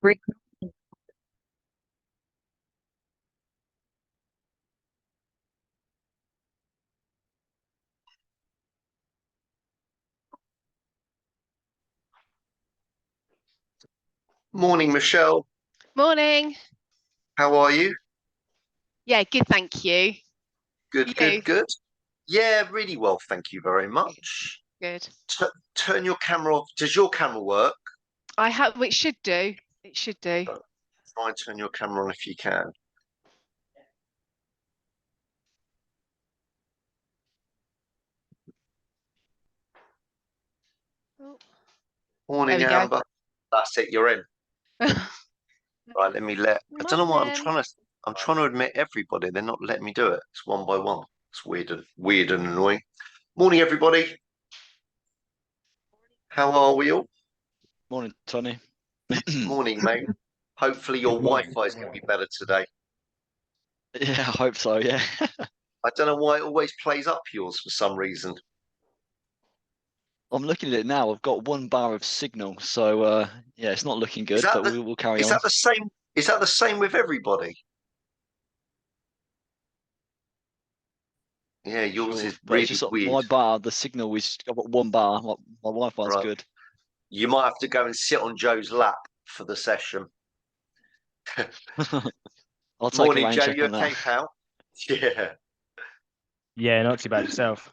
Re- Morning, Michelle. Morning. How are you? Yeah, good, thank you. Good, You? good, good. Yeah, really well, thank you very much. Good. T Turn your camera off. Does your camera work? I have, it should do. It should do. Try and turn your camera on if you can. Oh, there Morning, we go. Amber. That's it, you're in. Right, I don't know why Morning. I'm trying to admit everybody. They're not letting me do it. It's one by one. It's weird and annoying. Morning, everybody. How are we all? Morning, Tony. Morning, mate. Hopefully your Wi-Fi is going to be better today. Yeah, I hope so. Yeah. I don't know why it always plays up yours for some reason. I'm looking at it now. I've got 1 bar of signal, so yeah, it's not looking Is good, that but the we'll carry is on. that the same? Is that the same with everybody? Yeah, yours Sure, is but it's really just weird. my bar. The signal is. I've got 1 bar. My Wi-Fi's Right. good. You might have to go and sit on Joe's lap for the session. I'll take a Morning, rain Joe. check You on that. okay, pal? Yeah. Yeah, not too bad yourself.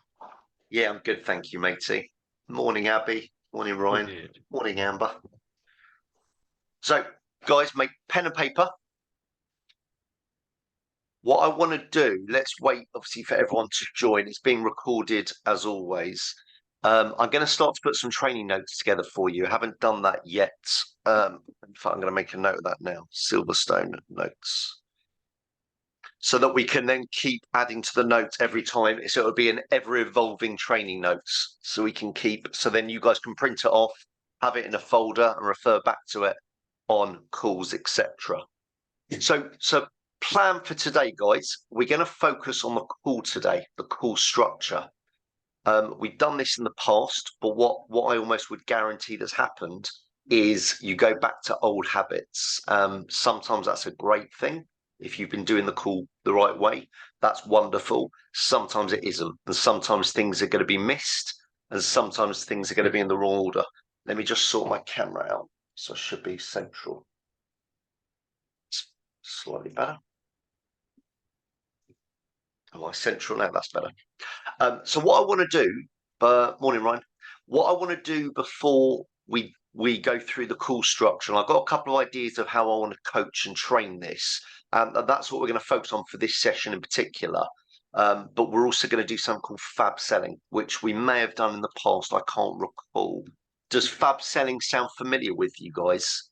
Yeah, I'm good, thank you, matey. Morning, Abby. Morning, Ryan. Good. Morning, Amber. So, guys, make pen and paper. What I want to do, let's wait, obviously, for everyone to join. It's being recorded as always. I'm going to start to put some training notes together for you. I haven't done that yet. In fact, I'm going to make a note of that now. Silverstone notes. So that we can then keep adding to the notes every time. So it'll be an ever-evolving training notes. So we can keep, so then you guys can print it off, have it in a folder and refer back to it on calls, etc. So plan for today, guys. We're going to focus on the call today, the call structure. We've done this in the past, but what I almost would guarantee that's happened is you go back to old habits. Sometimes that's a great thing. If you've been doing the call the right way, that's wonderful. Sometimes it isn't. And sometimes things are going to be missed and sometimes things are going to be in the wrong order. Let me just sort my camera out. So it should be central. Slightly better. Am I central now? That's better. So what I want to do, morning, Ryan. What I want to do before we go through the call structure, and I've got a couple of ideas of how I want to coach and train this. And that's what we're going to focus on for this session in particular. But we're also going to do something called fab selling, which we may have done in the past. I can't recall. Does fab selling sound familiar with you guys?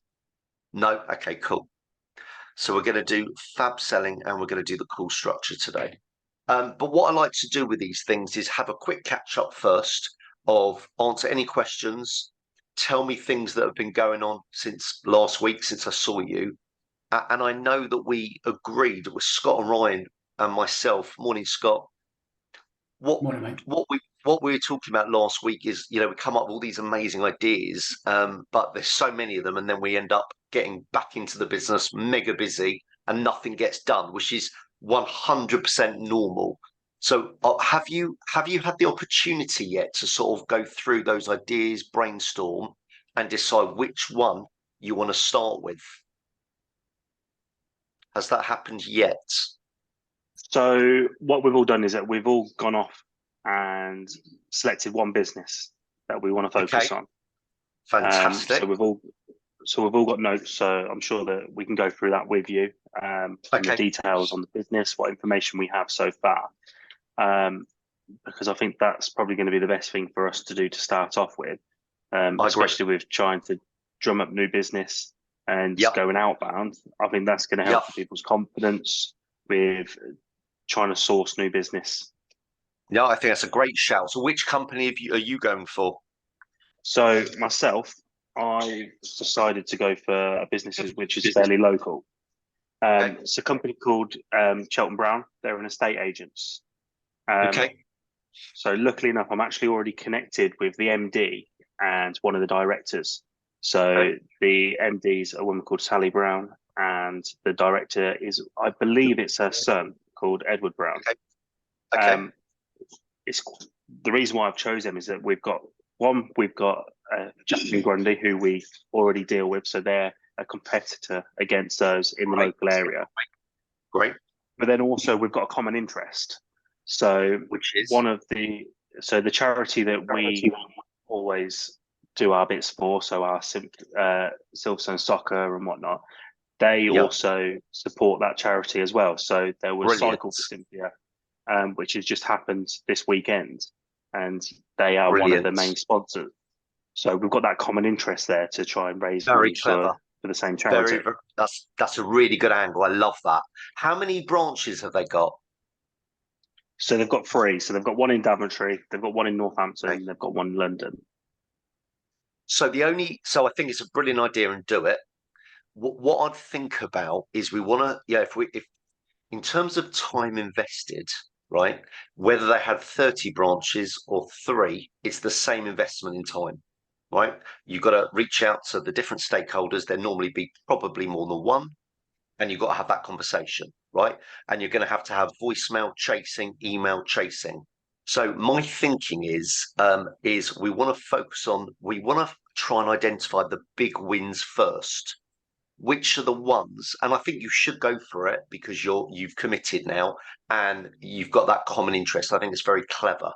No? Okay, cool. So we're going to do fab selling and we're going to do the call structure today. But what I like to do with these things is have a quick catch up first of answer any questions, tell me things that have been going on since last week, since I saw you. And I know that we agreed with Scott and Ryan and myself. Morning, Scott. Morning, mate. What we were talking about last week is, we come up with all these amazing ideas, but there's so many of them, and then we end up getting back into the business, mega busy, and nothing gets done, which is 100% normal. So, have you had the opportunity yet to sort of go through those ideas, brainstorm, and decide which one you want to start with? Has that happened yet? So what we've all done is that we've all gone off and selected one business that we want to focus Okay. on. Fantastic. So we've all got notes. So I'm sure that we can go through that with you, and the details on the business, what information we have so far. Because I think that's probably going to be the best thing for us to do to start off with, especially with trying to drum up new business and going outbound. I think that's going to help people's confidence with trying to source new business. Yeah, I think that's a great shout. So which company are you going for? So myself, I decided to go for a business which is fairly local. It's a company called Chelton Brown. They're an estate agents. So luckily enough, I'm actually already connected with the MD and one of the directors. So the MD is a woman called Sally Brown, and the director is, I believe, it's her son called Edward Brown. Okay. It's the reason why I've chosen them is that we've got Jackson Grundy, who we already deal with, so they're a competitor against those in the local area. Great. But then also we've got a common interest. So Which is the charity that we always do our bits for, so our Silverstone Soccer and whatnot, they also support that charity as well. So there was Cycle for Cynthia, which has just happened this weekend, and they are one of the main sponsors. So we've got that common interest there to try and raise money for the same charity. That's a really good angle. I love that. How many branches have they got? So they've got 3. So they've got one in Daventry, they've got one in Northampton, they've got one in London. So I think it's a brilliant idea and do it. What I'd think about is we want to, if in terms of time invested, right, whether they had 30 branches or 3, it's the same investment in time, right? You've got to reach out to the different stakeholders. There normally be probably more than one, and you've got to have that conversation, right? And you're going to have voicemail chasing, email chasing. So my thinking is we want to try and identify the big wins first. Which are the ones, and I think you should go for it because you've committed now and you've got that common interest. I think it's very clever.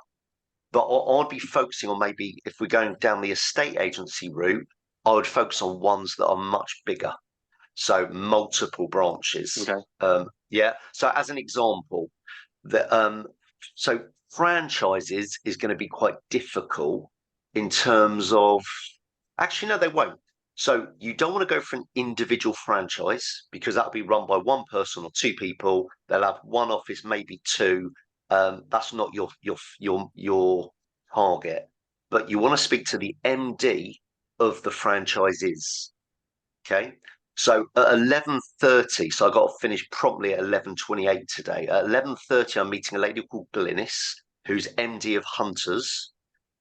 But I'd be focusing on, maybe if we're going down the estate agency route, I would focus on ones that are much bigger. So multiple branches. Okay. So as an example, so franchises is going to be quite difficult in terms of, actually, no, they won't. So you don't want to go for an individual franchise because that'll be run by one person or 2 people. They'll have one office, maybe 2. That's not your target. But you want to speak to the MD of the franchises. Okay. So at 11:30, so I got to finish promptly at 11:28 today. At 11:30, I'm meeting a lady called Glynis, who's MD of Hunters.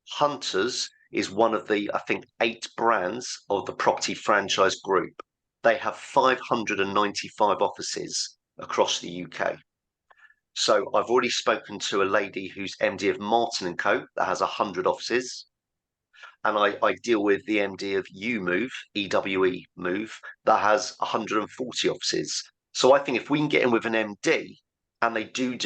Hunters is one of the, I think, 8 brands of the property franchise group. They have 595 offices across the UK. So I've already spoken to a lady who's MD of Martin & Co. that has 100 offices. And I deal with the MD of EWE Move, that has 140 offices. So I think if we can get in with an MD and they do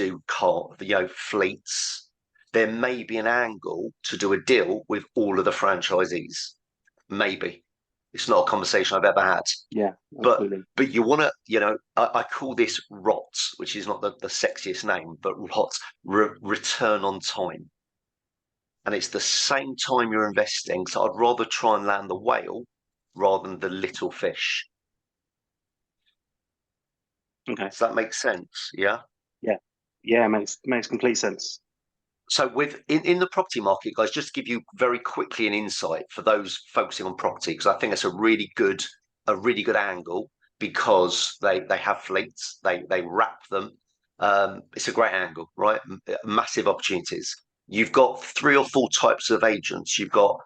fleets, there may be an angle to do a deal with all of the franchisees. Maybe. It's not a conversation I've ever had. Yeah, absolutely. But you want to, I call this ROT, which is not the sexiest name, but ROT, return on time. And it's the same time you're investing. So I'd rather try and land the whale rather than the little fish. Okay. Does that make sense? Yeah. Yeah, makes complete sense. So in the property market, guys, just to give you very quickly an insight for those focusing on property, because I think it's a really good angle because they have fleets, they wrap them. It's a great angle, right? Massive opportunities. You've got 3 or 4 types of agents. You've got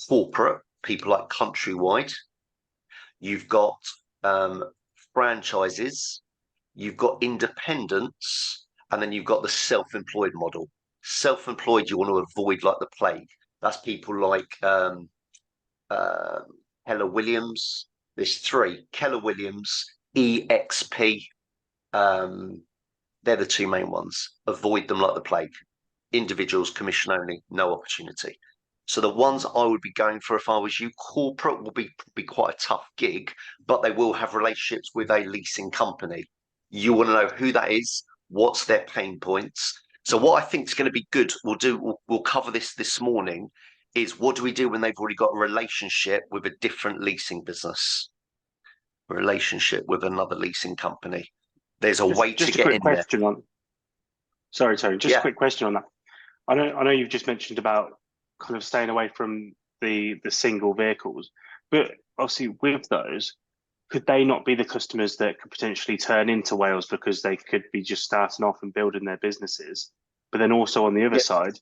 corporate people like Countrywide. You've got franchises. You've got independents, and then you've got the self-employed model. Self-employed, you want to avoid like the plague. That's people like Keller Williams. There's 3: Keller Williams, EXP. They're the 2 main ones. Avoid them like the plague. Individuals, commission only, no opportunity. So the ones I would be going for if I was you, corporate will be quite a tough gig, but they will have relationships with a leasing company. You want to know who that is, what's their pain points. So what I think is going to be good, we'll cover this morning, is what do we do when they've already got a relationship with a different leasing business, a relationship with another leasing company. There's a way to get in there. Sorry, just a quick question on that. I know you've just mentioned about kind of staying away from the single vehicles, but obviously with those, could they not be the customers that could potentially turn into Wales because they could be just starting off and building their businesses? But then also on the other side,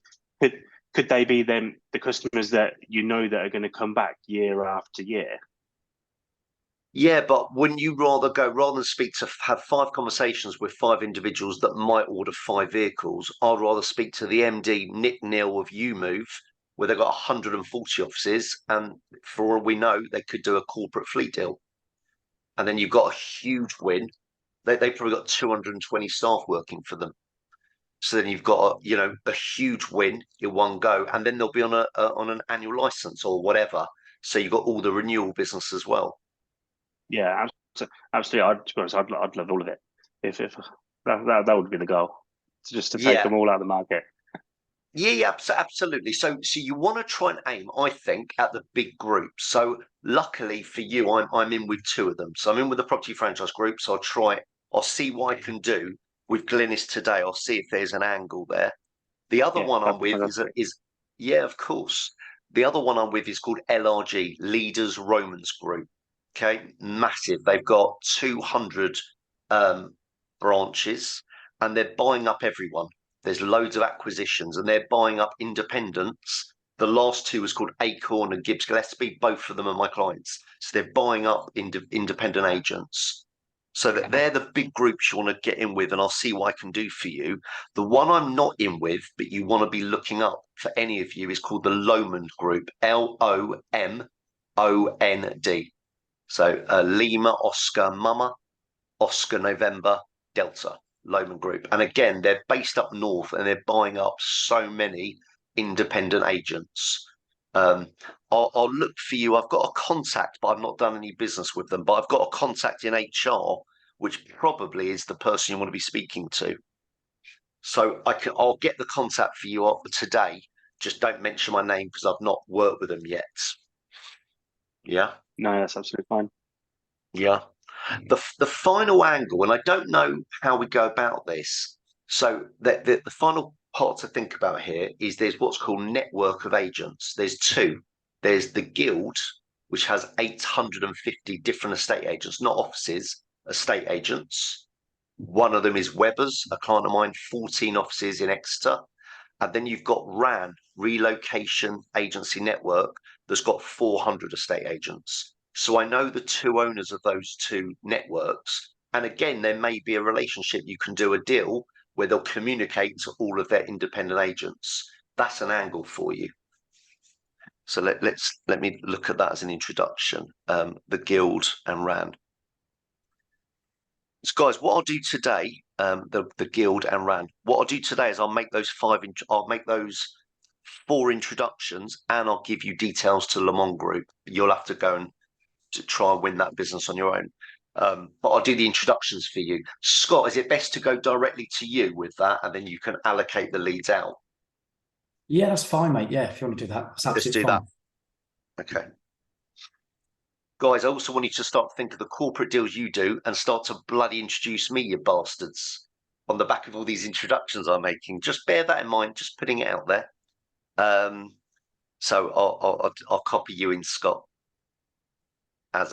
could they be then the customers that that are going to come back year after year? Yeah, but wouldn't you rather rather than have 5 conversations with 5 individuals that might order 5 vehicles, I'd rather speak to the MD, Nick Neal of YouMove, where they've got 140 offices, and for all we know, they could do a corporate fleet deal. And then you've got a huge win. They've probably got 220 staff working for them. So then you've got a huge win in one go, and then they'll be on an annual license or whatever. So you've got all the renewal business as well. Yeah, absolutely. To be honest, I'd love all of it. If that would be the goal, to take them all out of the market. Yeah, absolutely. So you want to try and aim, I think, at the big groups. So luckily for you, I'm in with 2 of them. So I'm in with the property franchise group. So I'll see what I can do with Glynis today. I'll see if there's an angle there. The other one I'm with is of course. The other one I'm with is called LRG, Leaders Romans Group. Okay, massive. They've got 200 branches, and they're buying up everyone. There's loads of acquisitions, and they're buying up independents. The last 2 was called Acorn and Gibbs Gillespie. Both of them are my clients. So they're buying up independent agents. So that they're the big groups you want to get in with, and I'll see what I can do for you. The one I'm not in with, but you want to be looking up for any of you, is called the Lomond Group, LOMOND. So Lima, Oscar, Mama, Oscar, November, Delta, Lomond Group. And again, they're based up north, and they're buying up so many independent agents. I'll look for you. I've got a contact, but I've not done any business with them. But I've got a contact in HR, which probably is the person you want to be speaking to. So I'll get the contact for you today. Just don't mention my name because I've not worked with them yet. Yeah. No, that's absolutely fine. Yeah. The final angle, and I don't know how we go about this. So the final part to think about here is there's what's called network of agents. There's 2. There's the guild, which has 850 different estate agents, not offices, estate agents. One of them is Weber's, a client of mine, 14 offices in Exeter. And then you've got RAN, Relocation Agency Network, that's got 400 estate agents. So I know the 2 owners of those 2 networks. And again, there may be a relationship. You can do a deal where they'll communicate to all of their independent agents. That's an angle for you. So let me look at that as an introduction. The Guild and RAN. So guys, what I'll do today, the Guild and RAN, what I'll do today is I'll make those 4 introductions, and I'll give you details to Le Mans Group. You'll have to go and try and win that business on your own. But I'll do the introductions for you. Scott, is it best to go directly to you with that, and then you can allocate the leads out? Yeah, that's fine, mate. Yeah, if you want to do that, that's absolutely fine. Let's do that. Okay. Guys, I also want you to start to think of the corporate deals you do and start to bloody introduce me, you bastards, on the back of all these introductions I'm making. Just bear that in mind, just putting it out there. So I'll copy you in, Scott, as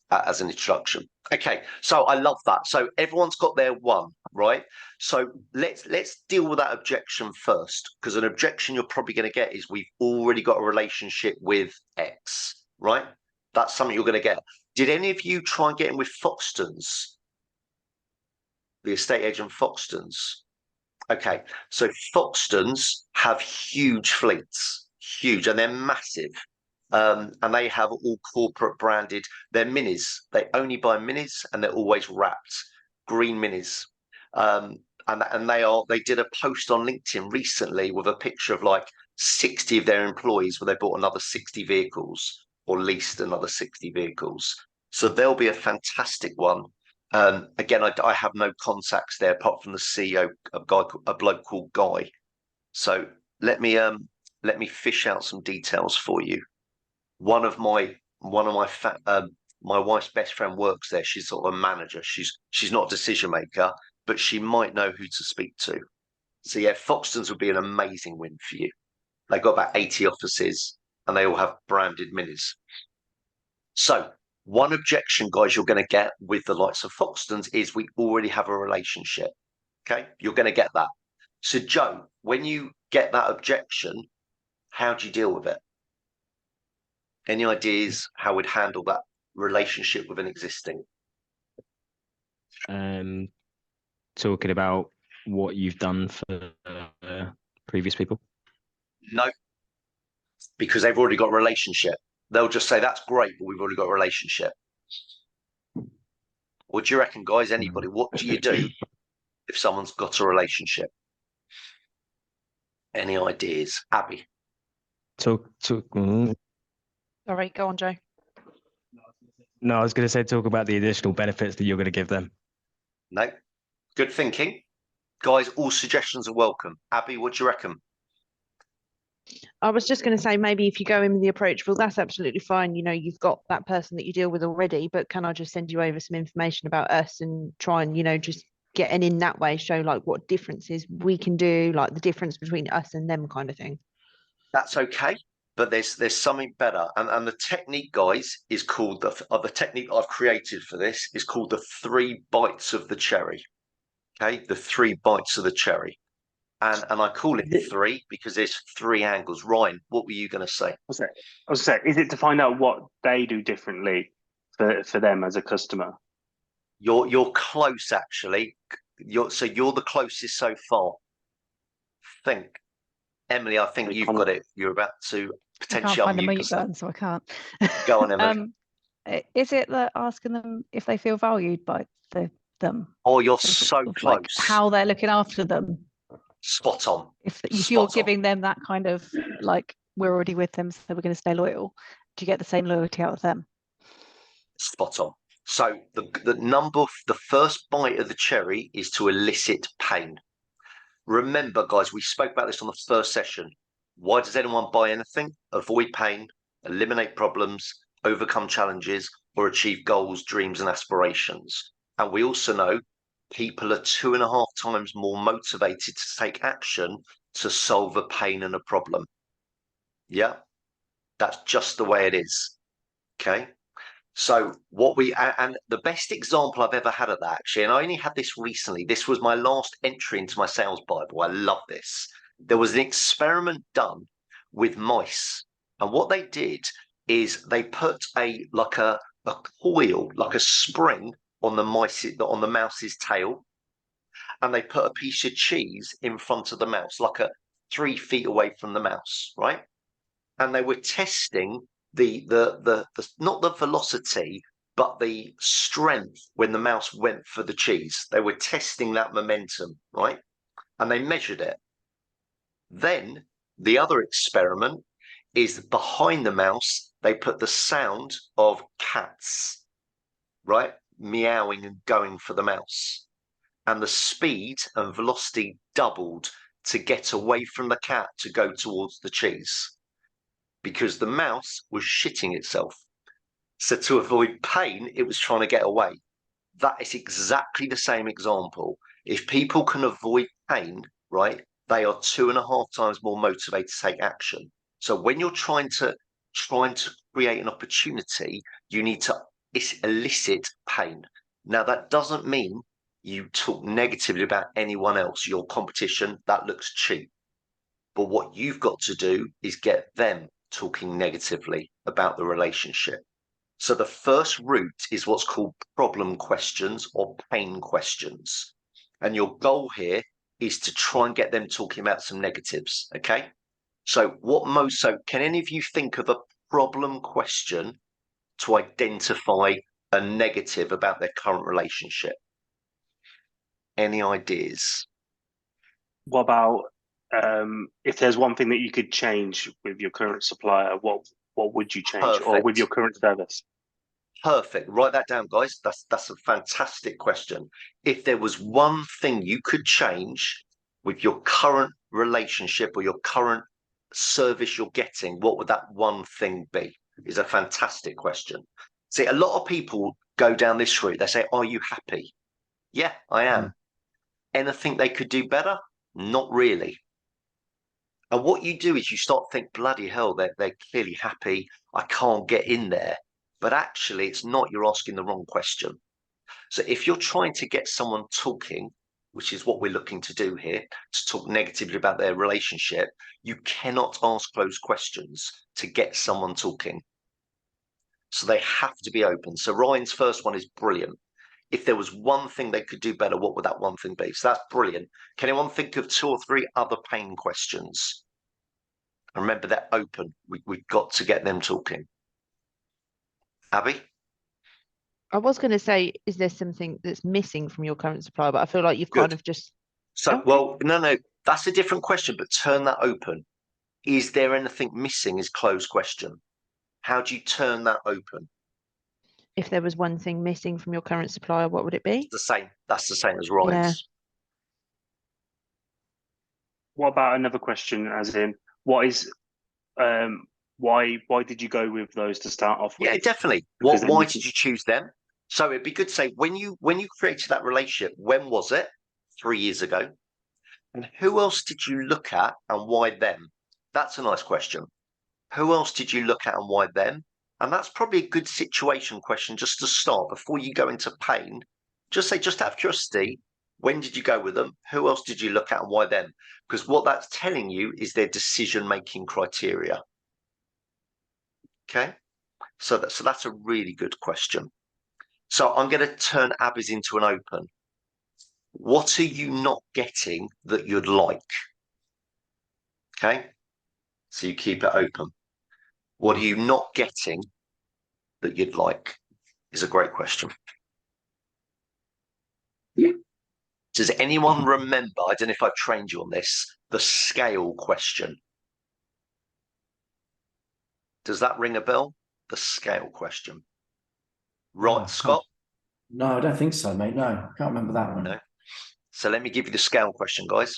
as an introduction. Okay, so I love that. So everyone's got their one, right? So let's deal with that objection first, because an objection you're probably going to get is we've already got a relationship with X, right? That's something you're going to get. Did any of you try and get in with Foxtons? The estate agent Foxtons? Okay, so Foxtons have huge fleets, huge, and they're massive. And they have all corporate branded. They're minis. They only buy minis, and they're always wrapped green minis. And they did a post on LinkedIn recently with a picture of like 60 of their employees, where they bought another 60 vehicles or leased another 60 vehicles. So they'll be a fantastic one. Again, I have no contacts there apart from the CEO, a bloke called Guy. So let me fish out some details for you. One of my my wife's best friend works there. She's sort of a manager. She's not a decision maker, but she might know who to speak to. So yeah, Foxtons would be an amazing win for you. They've got about 80 offices, and they all have branded minis. So one objection, guys, you're going to get with the likes of Foxtons is we already have a relationship. Okay, you're going to get that. So Joe, when you get that objection, how do you deal with it? Any ideas how we'd handle that relationship with an existing? Talking about what you've done for previous people. No, because they've already got a relationship. They'll just say, that's great, but we've already got a relationship. What do you reckon, guys? Anybody? What do you do if someone's got a relationship? Any ideas? Abby? Sorry, go on, Joe. No, I was going to say talk about the additional benefits that you're going to give them. No. Good thinking. Guys, all suggestions are welcome. Abby, what do you reckon? I was just going to say, maybe if you go in with the approach, well, that's absolutely fine. You know, you've got that person that you deal with already, but can I just send you over some information about us and try and, you know, just get in that way, show like what differences we can do, like the difference between us and them kind of thing. That's okay, but there's something better. And the technique, guys, is called the technique I've created for this is called the 3 bites of the cherry. Okay, the 3 bites of the cherry. And I call it 3 because there's 3 angles. Ryan, what were you going to say? I was saying, is it to find out what they do differently for them as a customer? You're close, actually. You're the closest so far. Think, Emily. I think you've got it. You're about to potentially I can't find the unmute mute yourself. button, so I can't. Go on, Emily. Is it that asking them if they feel valued by them? Oh, you're Or so of, close. like, how they're looking after them. Spot on. If Spot you're on. giving them that kind of like, we're already with them, so we're going to stay loyal, do you get the same loyalty out of them? Spot on. So the first bite of the cherry is to elicit pain. Remember, guys, we spoke about this on the first session. Why does anyone buy anything? Avoid pain, eliminate problems, overcome challenges, or achieve goals, dreams, and aspirations. And we also know people are 2.5 times more motivated to take action to solve a pain and a problem. Yeah, that's just the way it is. Okay. So and the best example I've ever had of that, actually, and I only had this recently, this was my last entry into my sales Bible. I love this. There was an experiment done with mice. And what they did is they put a coil, like a spring on the mouse's tail. And they put a piece of cheese in front of the mouse, 3 feet away from the mouse, right? And they were testing the not the velocity, but the strength when the mouse went for the cheese. They were testing that momentum, right? And they measured it. Then the other experiment is behind the mouse, they put the sound of cats, right? Meowing and going for the mouse. And the speed and velocity doubled to get away from the cat to go towards the cheese, because the mouse was shitting itself. So to avoid pain, it was trying to get away. That is exactly the same example. If people can avoid pain, right, they are 2.5 times more motivated to take action. So when you're trying to create an opportunity, you need to elicit pain. Now, that doesn't mean you talk negatively about anyone else, your competition. That looks cheap. But what you've got to do is get them talking negatively about the relationship. So the first route is what's called problem questions or pain questions. And your goal here is to try and get them talking about some negatives. Okay. So can any of you think of a problem question to identify a negative about their current relationship? Any ideas? What about if there's one thing that you could change with your current supplier, what would you change? Or with your current service? Perfect. Write that down, guys. That's a fantastic question. If there was one thing you could change with your current relationship or your current service you're getting, what would that one thing be? Is a fantastic question. See, a lot of people go down this route. They say, "Are you happy?" Yeah, I am. Anything they could do better? Not really. And what you do is you start to think, bloody hell, they're clearly happy. I can't get in there. But actually, it's not. You're asking the wrong question. So if you're trying to get someone talking, which is what we're looking to do here, to talk negatively about their relationship, you cannot ask closed questions to get someone talking. So they have to be open. So Ryan's first one is brilliant. If there was one thing they could do better, what would that one thing be? So that's brilliant. Can anyone think of 2 or 3 other pain questions? Remember, they're open. We've got to get them talking. Abby? I was going to say, is there something that's missing from your current supplier? But I feel like you've kind of just. So, Okay. well, no, that's a different question, but turn that open. Is there anything missing is closed question. How do you turn that open? If there was one thing missing from your current supplier, what would it be? The same. That's the same as Ryan's. Yeah. What about another question, as in, what is why did you go with those to start off with? Yeah, definitely. Because then Why you did you choose them? So it'd be good to say, when you created that relationship, when was it? 3 years ago. And who else did you look at and why them? That's a nice question. Who else did you look at and why them? And that's probably a good situation question just to start before you go into pain. Just say, just out of curiosity, when did you go with them? Who else did you look at and why them? Because what that's telling you is their decision-making criteria. Okay, so that's a really good question. So I'm going to turn Abby's into an open. What are you not getting that you'd like? Okay, so you keep it open. What are you not getting that you'd like is a great question. Does anyone remember, I don't know if I've trained you on this, the scale question? Does that ring a bell? The scale question. Right, No, Scott? No, I don't think so, mate. No, I can't remember that one. No. So let me give you the scale question, guys.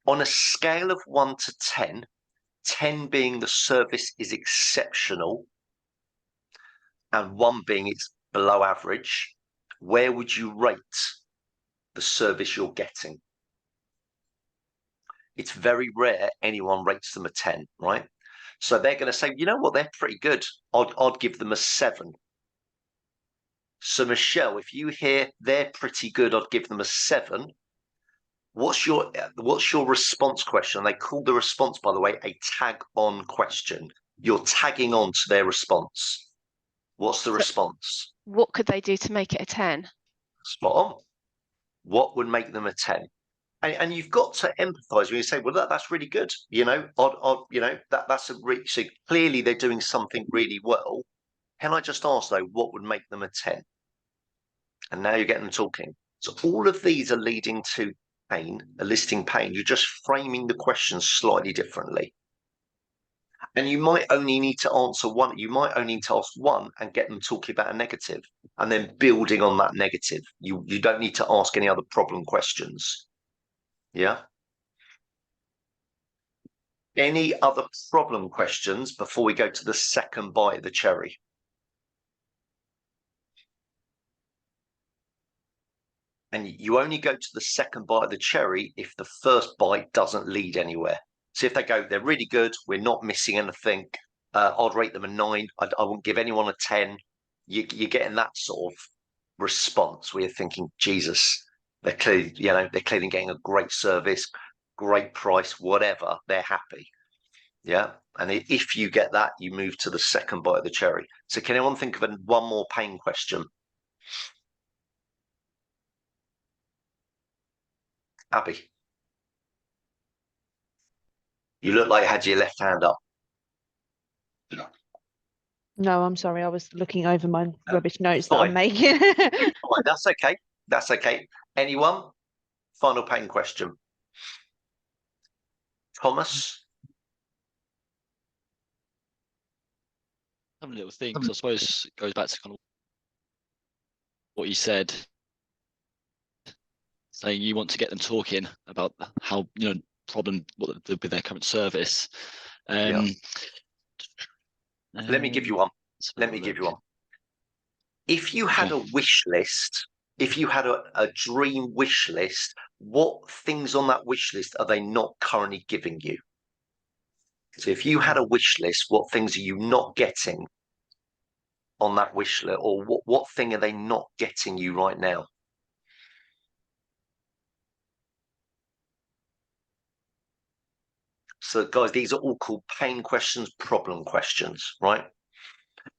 On a scale of 1 to 10, 10 being the service is exceptional and 1 being it's below average, where would you rate the service you're getting? It's very rare anyone rates them a 10, right? So they're going to say, you know what, they're pretty good. I'd give them a 7. So Michelle, if you hear they're pretty good, I'd give them a 7. What's your response question? And they call the response, by the way, a tag on question. You're tagging on to their response. What's the response? What could they do to make it a 10? Spot on. What would make them a 10? And you've got to empathise when you say, well, that's really good. You know, that's a really, so clearly they're doing something really well. Can I just ask, though, what would make them a 10? And now you're getting them talking. So all of these are leading to pain, eliciting pain. You're just framing the questions slightly differently. And you might only need to answer one. You might only need to ask one and get them talking about a negative and then building on that negative. You don't need to ask any other problem questions. Yeah. Any other problem questions before we go to the second bite of the cherry? And you only go to the second bite of the cherry if the first bite doesn't lead anywhere. So if they go, they're really good, we're not missing anything, I'd rate them a 9. I wouldn't give anyone a 10. You're getting that sort of response where you're thinking, Jesus, they're clearly getting a great service, great price, whatever, they're happy. Yeah. And if you get that, you move to the second bite of the cherry. So can anyone think of one more pain question? Abby, you look like you had your left hand up. No, I'm sorry. I was looking over my rubbish notes that fine. I'm making. Fine, that's okay. That's okay. Anyone? Final pain question. Thomas? Some little things, I suppose, it goes back to kind of what you said, saying you want to get them talking about how, problem with their current service. Yeah. Let me give you one. Let me give you one. If you had a wish list, if you had a dream wish list, what things on that wish list are they not currently giving you? So if you had a wish list, what things are you not getting on that wish list, or what thing are they not getting you right now? So guys, these are all called pain questions, problem questions, right?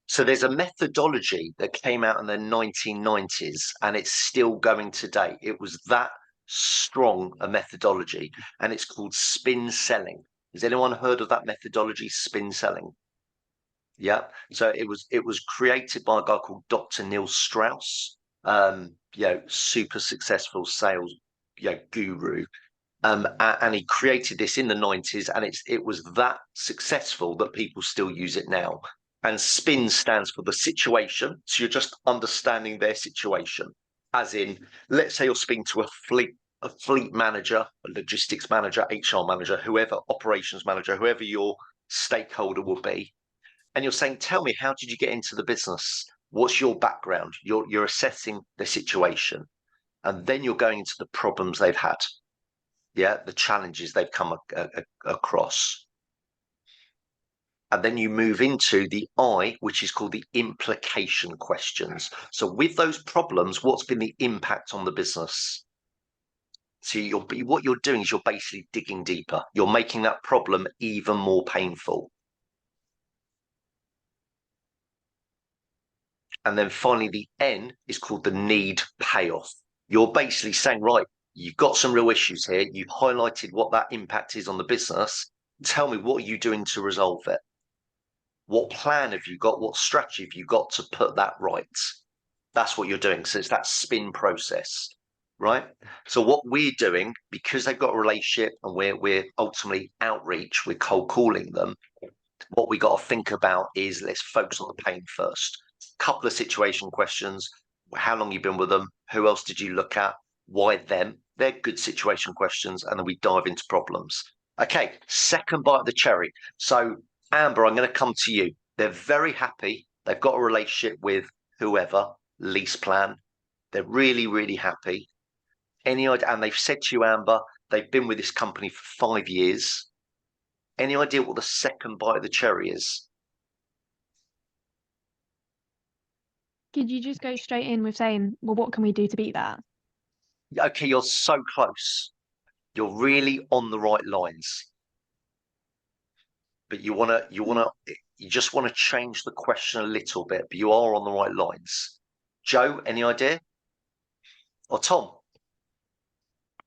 So there's a methodology that came out in the 1990s and it's still going today. It was that strong a methodology, and it's called spin selling. Has anyone heard of that methodology, spin selling? Yeah. So it was created by a guy called Dr. Neil Strauss, super successful sales, guru. And he created this in the 90s, and it was that successful that people still use it now. And spin stands for the situation. So you're just understanding their situation. As in, let's say you're speaking to a fleet manager, a logistics manager, HR manager, whoever, operations manager, whoever your stakeholder will be. And you're saying, tell me, how did you get into the business? What's your background? You're assessing the situation. And then you're going into the problems they've had. Yeah, the challenges they've come across. And then you move into the I, which is called the implication questions. So with those problems, what's been the impact on the business? So what you're doing is you're basically digging deeper. You're making that problem even more painful. And then finally, the N is called the need payoff. You're basically saying, right, you've got some real issues here. You've highlighted what that impact is on the business. Tell me, what are you doing to resolve it? What plan have you got? What strategy have you got to put that right? That's what you're doing. So it's that spin process, right? So what we're doing, because they've got a relationship and we're ultimately outreach, we're cold calling them, what we got to think about is let's focus on the pain first. Couple of situation questions. How long you been with them? Who else did you look at? Why them? They're good situation questions. And then we dive into problems. Okay, second bite of the cherry. So Amber, I'm going to come to you. They're very happy. They've got a relationship with whoever, lease plan. They're really, really happy. Any idea? And they've said to you, Amber, they've been with this company for 5 years. Any idea what the second bite of the cherry is? Could you just go straight in with saying, well, what can we do to beat that? Okay, you're so close. You're really on the right lines. But you just want to change the question a little bit, but you are on the right lines. Joe, any idea? Or Tom?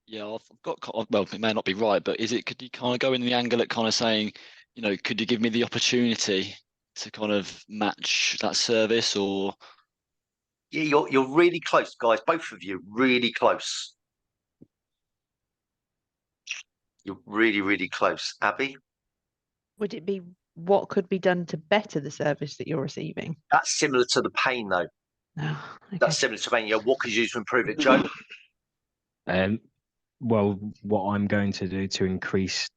Yeah, I've got, well, it may not be right, but could you kind of go in the angle at kind of saying, could you give me the opportunity to kind of match that service? Or Yeah, you're really close, guys. Both of you, really close. You're really, really close. Abby? Would it be what could be done to better the service that you're receiving? That's similar to the pain, though. Oh, okay. That's similar to pain. Yeah, what could you do to improve it, Joe? Well, what I'm going to do to increase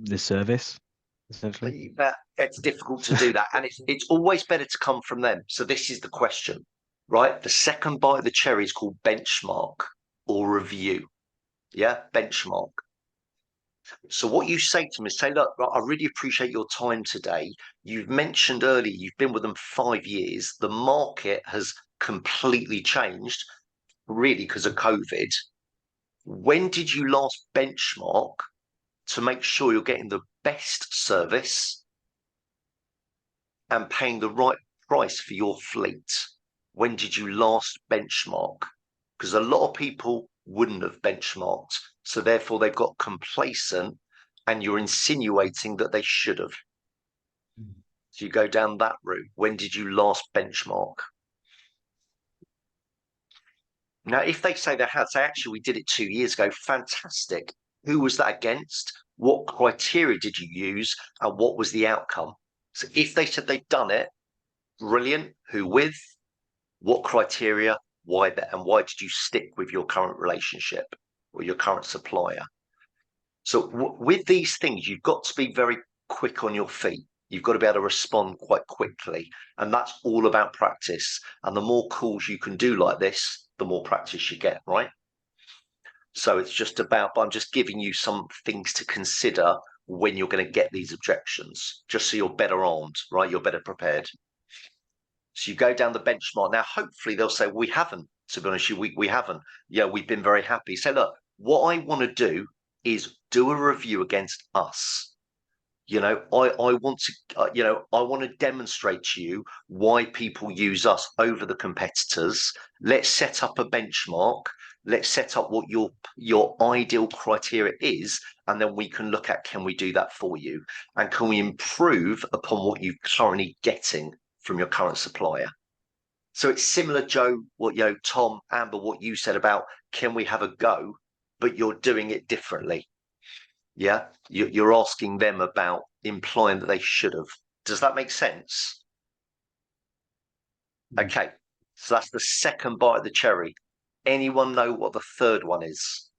the service, essentially. It's difficult to do that, and it's always better to come from them. So this is the question, right? The second bite of the cherry is called benchmark or review. Yeah, benchmark. So what you say to them is, say, look, I really appreciate your time today. You've mentioned earlier you've been with them 5 years. The market has completely changed, really, because of COVID. When did you last benchmark to make sure you're getting the best service and paying the right price for your fleet? When did you last benchmark? Because a lot of people wouldn't have benchmarked. So therefore they've got complacent, and you're insinuating that they should have. So you go down that route. When did you last benchmark? Now, if they say they had, say, actually, we did it 2 years ago, fantastic. Who was that against? What criteria did you use? And what was the outcome? So if they said they'd done it, brilliant. Who with? What criteria? Why that? And why did you stick with your current relationship or your current supplier? So with these things, you've got to be very quick on your feet. You've got to be able to respond quite quickly. And that's all about practice. And the more calls you can do like this, the more practice you get, right? So it's just about, but I'm just giving you some things to consider when you're going to get these objections, just so you're better armed, right? You're better prepared. So you go down the benchmark. Now, hopefully they'll say, we haven't, to be honest with you, we haven't. Yeah, we've been very happy. So look, what I want to do is do a review against us. You know, I want to, I want to demonstrate to you why people use us over the competitors. Let's set up a benchmark. Let's set up what your ideal criteria is, and then we can look at, can we do that for you? And can we improve upon what you're currently getting from your current supplier? So it's similar, Joe, Tom, Amber, what you said about, can we have a go, but you're doing it differently. Yeah, you're asking them about, implying that they should have. Does that make sense? Okay, so that's the second bite of the cherry. Anyone know what the third one is?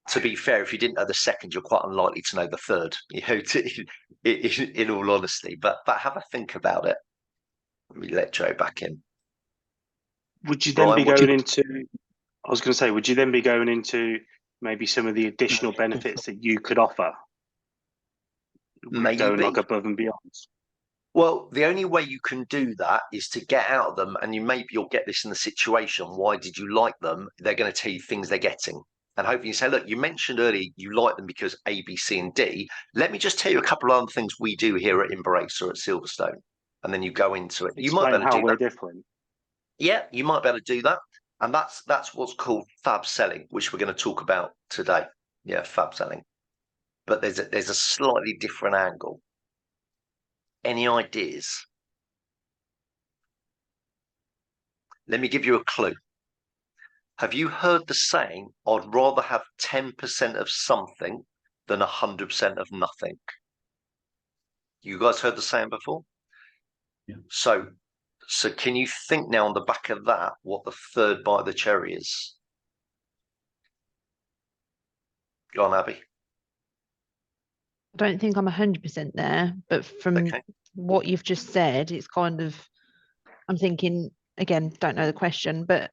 To be fair, if you didn't know the second, you're quite unlikely to know the third, in all honesty. But have a think about it. Let me let Joe back in. Would you then Brian, be going into, I was going to say, would you then be going into maybe some of the additional benefits that you could offer? Maybe. Going like above and beyond. Well, the only way you can do that is to get out of them, and you'll get this in the situation. Why did you like them? They're going to tell you things they're getting. And hopefully you say, look, you mentioned earlier you like them because A, B, C, and D. Let me just tell you a couple of other things we do here at Embrace or at Silverstone. And then you go into it. Explain you might be able to how do we're that. different. Yeah, you might be able to do that. And that's what's called fab selling, which we're going to talk about today. Yeah, fab selling. But there's a slightly different angle. Any ideas? Let me give you a clue. Have you heard the saying, I'd rather have 10% of something than 100% of nothing? You guys heard the saying before? Yeah. So can you think now on the back of that what the third bite of the cherry is? Go on, Abby. I don't think I'm 100% there, but from what you've just said, it's kind of, I'm thinking, again, don't know the question, but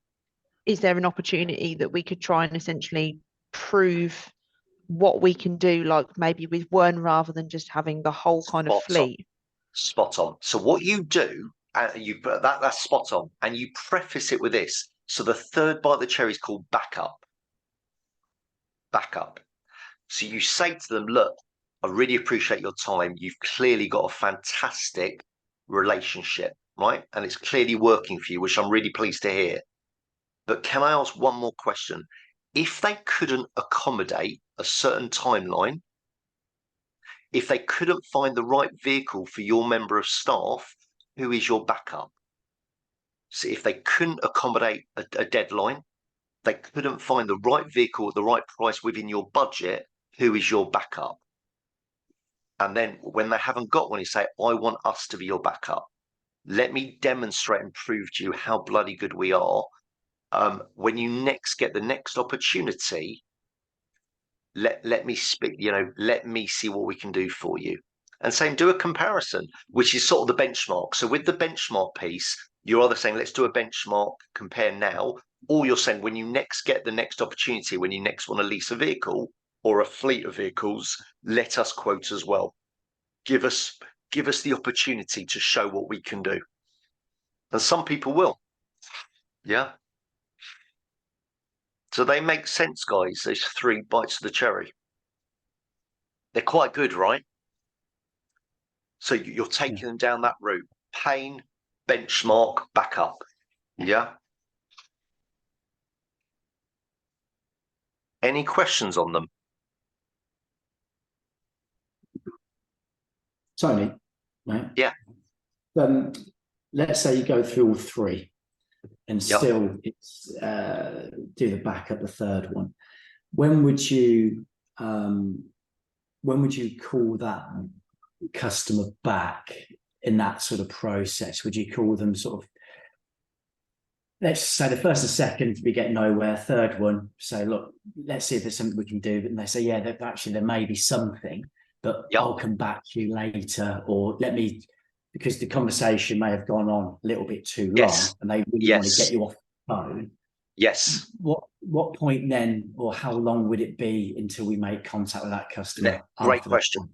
is there an opportunity that we could try and essentially prove what we can do, like maybe with one rather than just having the whole kind of fleet? Spot on. So what you do, that's spot on, and you preface it with this. So the third bite of the cherry is called backup. Backup. So you say to them, look, I really appreciate your time. You've clearly got a fantastic relationship, right? And it's clearly working for you, which I'm really pleased to hear. But can I ask one more question? If they couldn't accommodate a certain timeline, if they couldn't find the right vehicle for your member of staff, who is your backup? So if they couldn't accommodate a deadline, they couldn't find the right vehicle at the right price within your budget, who is your backup? And then when they haven't got one, you say, I want us to be your backup. Let me demonstrate and prove to you how bloody good we are. When you next get the next opportunity, let me speak, let me see what we can do for you. And same, do a comparison, which is sort of the benchmark. So with the benchmark piece, you're either saying, let's do a benchmark, compare now, or you're saying when you next get the next opportunity, when you next want to lease a vehicle or a fleet of vehicles, let us quote as well. Give us the opportunity to show what we can do. And some people will. Yeah. So they make sense, guys. Those three bites of the cherry. They're quite good, right? So you're taking them down that route. Pain, benchmark, backup. Yeah. Any questions on them? Tony, right? Yeah. Let's say you go through all three and still it's do the backup, the third one. When would you call that customer back in that sort of process? Would you call them sort of, let's say the first and second, we get nowhere, third one, say, look, let's see if there's something we can do. And they say, yeah, actually there may be something, but I'll come back to you later, or because the conversation may have gone on a little bit too long and they really want to get you off the phone. Yes. What point then, or how long would it be until we make contact with that customer? Great question.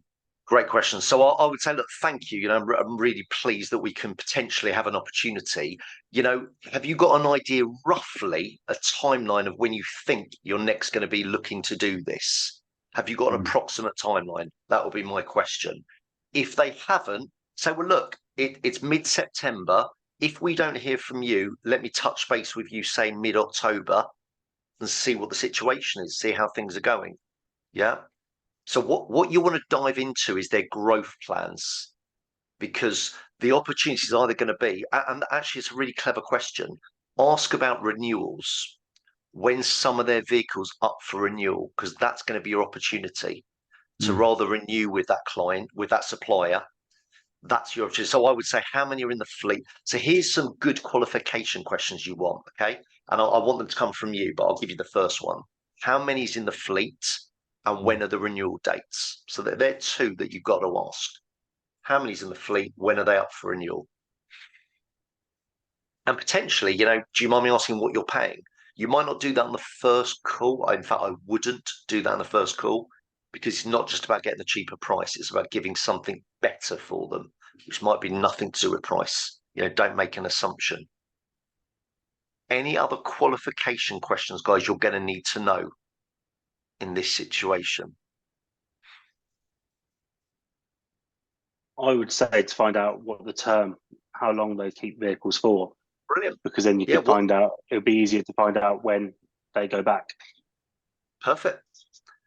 Great question. So I would say, look, thank you. You know, I'm really pleased that we can potentially have an opportunity. You know, have you got an idea, roughly, a timeline of when you think you're next going to be looking to do this? Have you got an approximate timeline? That will be my question. If they haven't, say, well, look, it's mid-September. If we don't hear from you, let me touch base with you, say mid-October, and see what the situation is, see how things are going. Yeah. So what you want to dive into is their growth plans, because the opportunity is either going to be, and actually it's a really clever question, ask about renewals when some of their vehicles up for renewal, because that's going to be your opportunity to rather renew with that client, with that supplier. That's your opportunity. So I would say, how many are in the fleet? So here's some good qualification questions you want, okay? And I want them to come from you, but I'll give you the first one. How many is in the fleet? And when are the renewal dates? So they're two that you've got to ask. How many's in the fleet? When are they up for renewal? And potentially, you know, do you mind me asking what you're paying? You might not do that on the first call. In fact, I wouldn't do that on the first call, because it's not just about getting the cheaper price. It's about giving something better for them, which might be nothing to do with price. You know, don't make an assumption. Any other qualification questions, guys, you're going to need to know in this situation? I would say to find out what the term, how long they keep vehicles for. Brilliant. Because then you can find out, it'll be easier to find out when they go back. Perfect.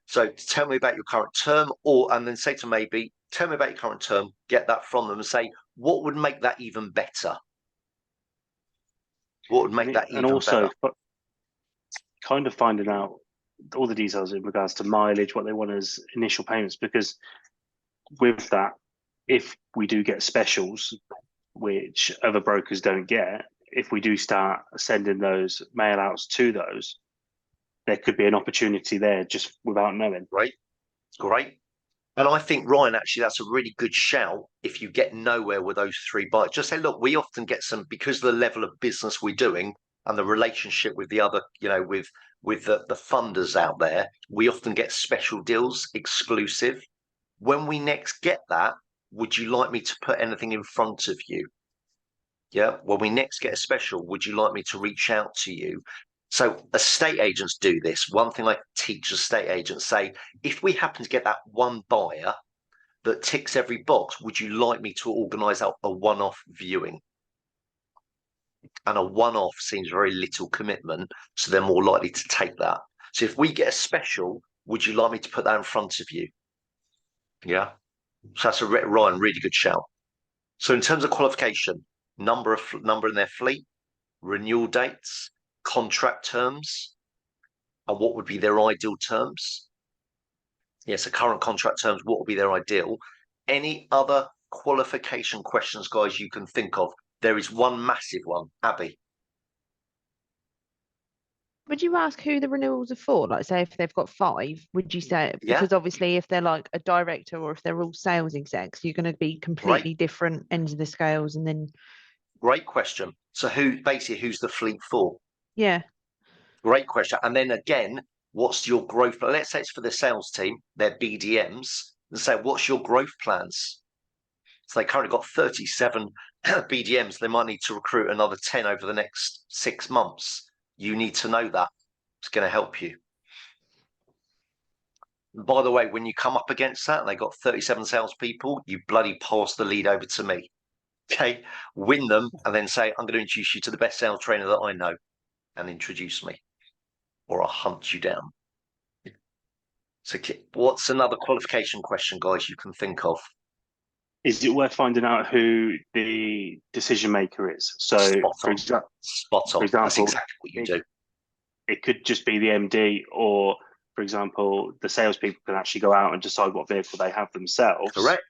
So tell me about your current term, and then say to maybe, tell me about your current term, get that from them and say, what would make that even better? What would make that even better? And also kind of finding out all the details in regards to mileage, what they want as initial payments, because with that, if we do get specials, which other brokers don't get, if we do start sending those mail outs to those, there could be an opportunity there just without knowing. Great. And I think, Ryan, actually, that's a really good shout. If you get nowhere with those three buyers, just say, look, we often get some, because of the level of business we're doing and the relationship with the other, you know, with the funders out there, we often get special deals, exclusive. When we next get that, would you like me to put anything in front of you? Yeah. When we next get a special, would you like me to reach out to you? So estate agents do this. One thing I teach estate agents, say, if we happen to get that one buyer that ticks every box, would you like me to organise out a one-off viewing? And a one-off seems very little commitment, so they're more likely to take that. So if we get a special, would you like me to put that in front of you? Yeah. So that's Ryan, really good shout. So in terms of qualification, number in their fleet, renewal dates, contract terms, and what would be their ideal terms. Yes, so current contract terms, what would be their ideal? Any other qualification questions, guys, you can think of? There is one massive one. Abby. Would you ask who the renewals are for? Like, say, if they've got 5, would you say, because obviously if they're like a director or if they're all sales execs, you're going to be completely different ends of the scales. And then. Great question. So who's the fleet for? Yeah. Great question. And then again, what's your growth? Let's say it's for the sales team, they're BDMs, and say, what's your growth plans? So they currently got 37 BDMs. They might need to recruit another 10 over the next 6 months. You need to know that. It's going to help you. And by the way, when you come up against that and they got 37 salespeople, you bloody pass the lead over to me. Okay, win them and then say, I'm going to introduce you to the best sales trainer that I know, and introduce me, or I'll hunt you down. So what's another qualification question, guys, you can think of? Is it worth finding out who the decision maker is? So, for example, that's exactly what you do. It could just be the MD, or, for example, the salespeople can actually go out and decide what vehicle they have themselves. Correct.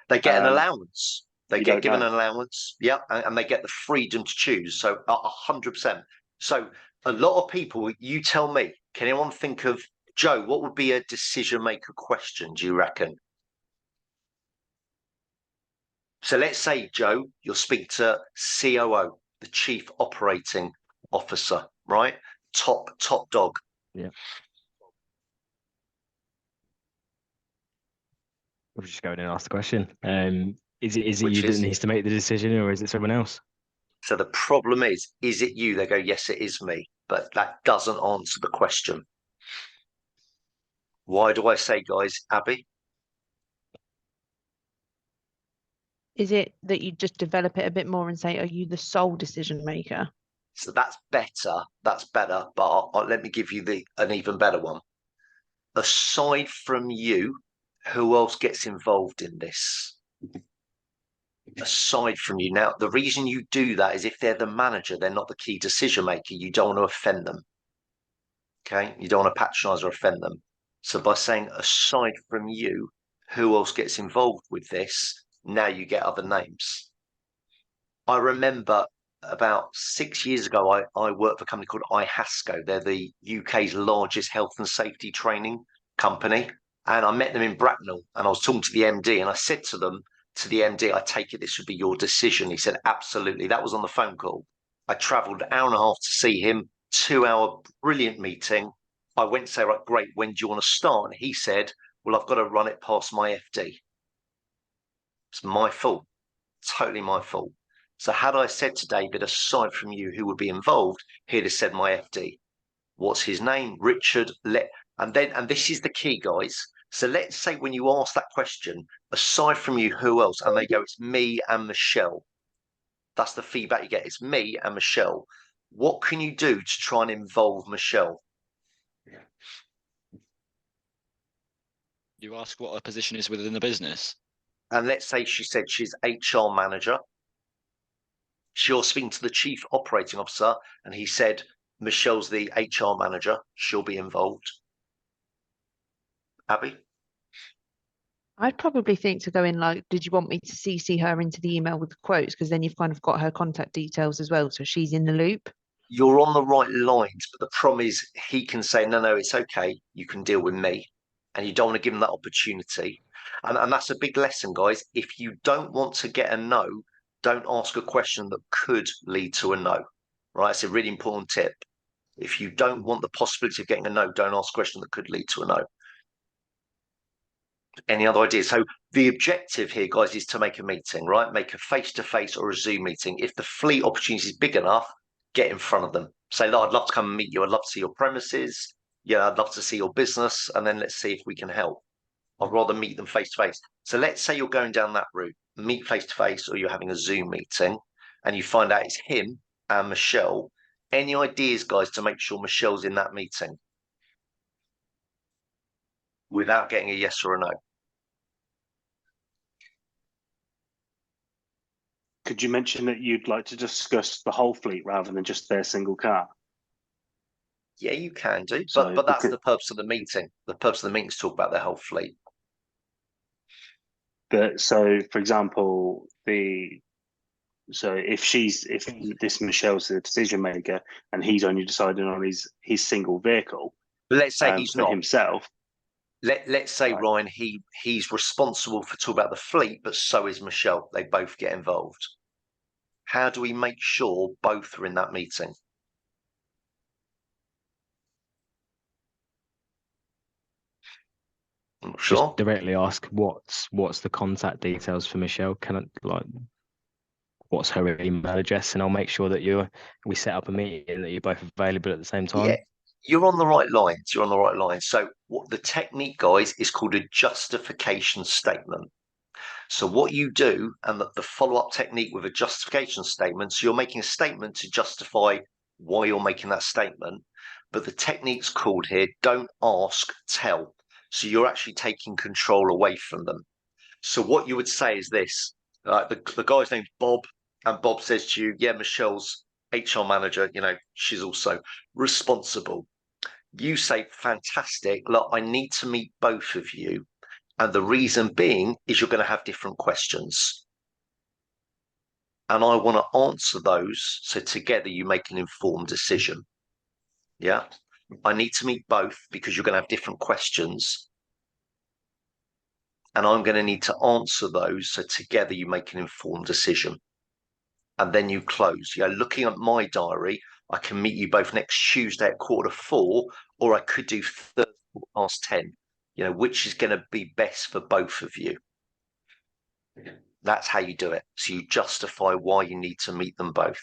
They get an allowance. They get given an allowance. Yeah, and they get the freedom to choose. So 100%. So a lot of people, you tell me, can anyone think of, Joe, what would be a decision maker question, do you reckon? So let's say, Joe, you'll speak to COO, the Chief Operating Officer, right? Top dog. Yeah. I'll just go in and ask the question. Is it Which you that is? needs to make the decision, or is it someone else? So the problem is it you? They go, yes, it is me. But that doesn't answer the question. Why do I say, guys, Abby? Is it that you just develop it a bit more and say, are you the sole decision maker? So that's better. That's better. But let me give you an even better one. Aside from you, who else gets involved in this? Aside from you. Now, the reason you do that is if they're the manager, they're not the key decision maker. You don't want to offend them. Okay. You don't want to patronize or offend them. So by saying aside from you, who else gets involved with this? Now you get other names. I remember about 6 years ago, I worked for a company called iHasco. They're the UK's largest health and safety training company. And I met them in Bracknell and I was talking to the MD and I said to the MD, I take it this would be your decision. He said, absolutely. That was on the phone call. I travelled an hour and a half to see him, 2-hour brilliant meeting. I went to say, right, great, when do you want to start? And he said, well, I've got to run it past my FD. It's my fault, totally my fault. So had I said to David, aside from you, who would be involved, he'd have said my FD. What's his name? Richard. And this is the key, guys. So let's say when you ask that question, aside from you, who else? And they go, it's me and Michelle. That's the feedback you get. It's me and Michelle. What can you do to try and involve Michelle? You ask what her position is within the business. And let's say she said she's HR manager. She'll speak to the chief operating officer, and he said, Michelle's the HR manager. She'll be involved. Abby? I'd probably think to go in like, did you want me to CC her into the email with the quotes? Because then you've kind of got her contact details as well. So she's in the loop. You're on the right lines, but the problem is he can say, no, it's okay. You can deal with me. And you don't want to give him that opportunity. And that's a big lesson, guys. If you don't want to get a no, don't ask a question that could lead to a no. Right? It's a really important tip. If you don't want the possibility of getting a no, don't ask a question that could lead to a no. Any other ideas? So the objective here, guys, is to make a meeting, right? Make a face-to-face or a Zoom meeting. If the fleet opportunity is big enough, get in front of them. Say, I'd love to come and meet you. I'd love to see your premises. Yeah, I'd love to see your business. And then let's see if we can help. I'd rather meet them face-to-face. So let's say you're going down that route, meet face-to-face, or you're having a Zoom meeting, and you find out it's him and Michelle. Any ideas, guys, to make sure Michelle's in that meeting without getting a yes or a no? Could you mention that you'd like to discuss the whole fleet rather than just their single car? Yeah, you can do, So but that's the purpose of the meeting. The purpose of the meeting is to talk about their whole fleet. But so, for example, so if this Michelle's the decision maker and he's only deciding on his single vehicle, But let's say he's for not himself. Let's say, Right. Ryan, he's responsible for talking about the fleet, but so is Michelle. They both get involved. How do we make sure both are in that meeting? I'm not sure. Just directly ask what's the contact details for Michelle? Can I what's her email address, and I'll make sure that we set up a meeting that you're both available at the same time. Yeah, you're on the right lines. You're on the right line. So what the technique, guys, is called a justification statement. So what you do, and the follow-up technique with a justification statement, so you're making a statement to justify why you're making that statement, but the technique's called here, don't ask, tell. So you're actually taking control away from them. So what you would say is this, the guy's name's Bob, and Bob says to you, yeah, Michelle's HR manager, she's also responsible. You say, fantastic, look, I need to meet both of you. And the reason being is you're going to have different questions. And I want to answer those so together you make an informed decision. Yeah. I need to meet both because you're going to have different questions. And I'm going to need to answer those so together you make an informed decision. And then you close. Looking at my diary, I can meet you both next Tuesday at 4:45, or I could do Thursday past 10. Which is going to be best for both of you. That's how you do it. So you justify why you need to meet them both.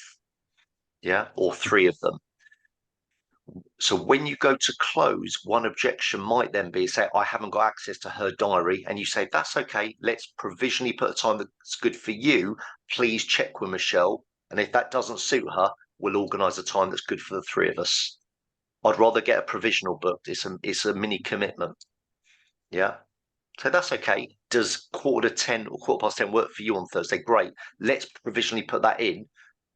Yeah, or three of them. So when you go to close, one objection might then be, say, I haven't got access to her diary. And you say, that's okay. Let's provisionally put a time that's good for you. Please check with Michelle. And if that doesn't suit her, we'll organise a time that's good for the three of us. I'd rather get a provisional booked. It's a mini commitment. Yeah. So that's okay. Does 10:15 or 10:15 work for you on Thursday? Great. Let's provisionally put that in.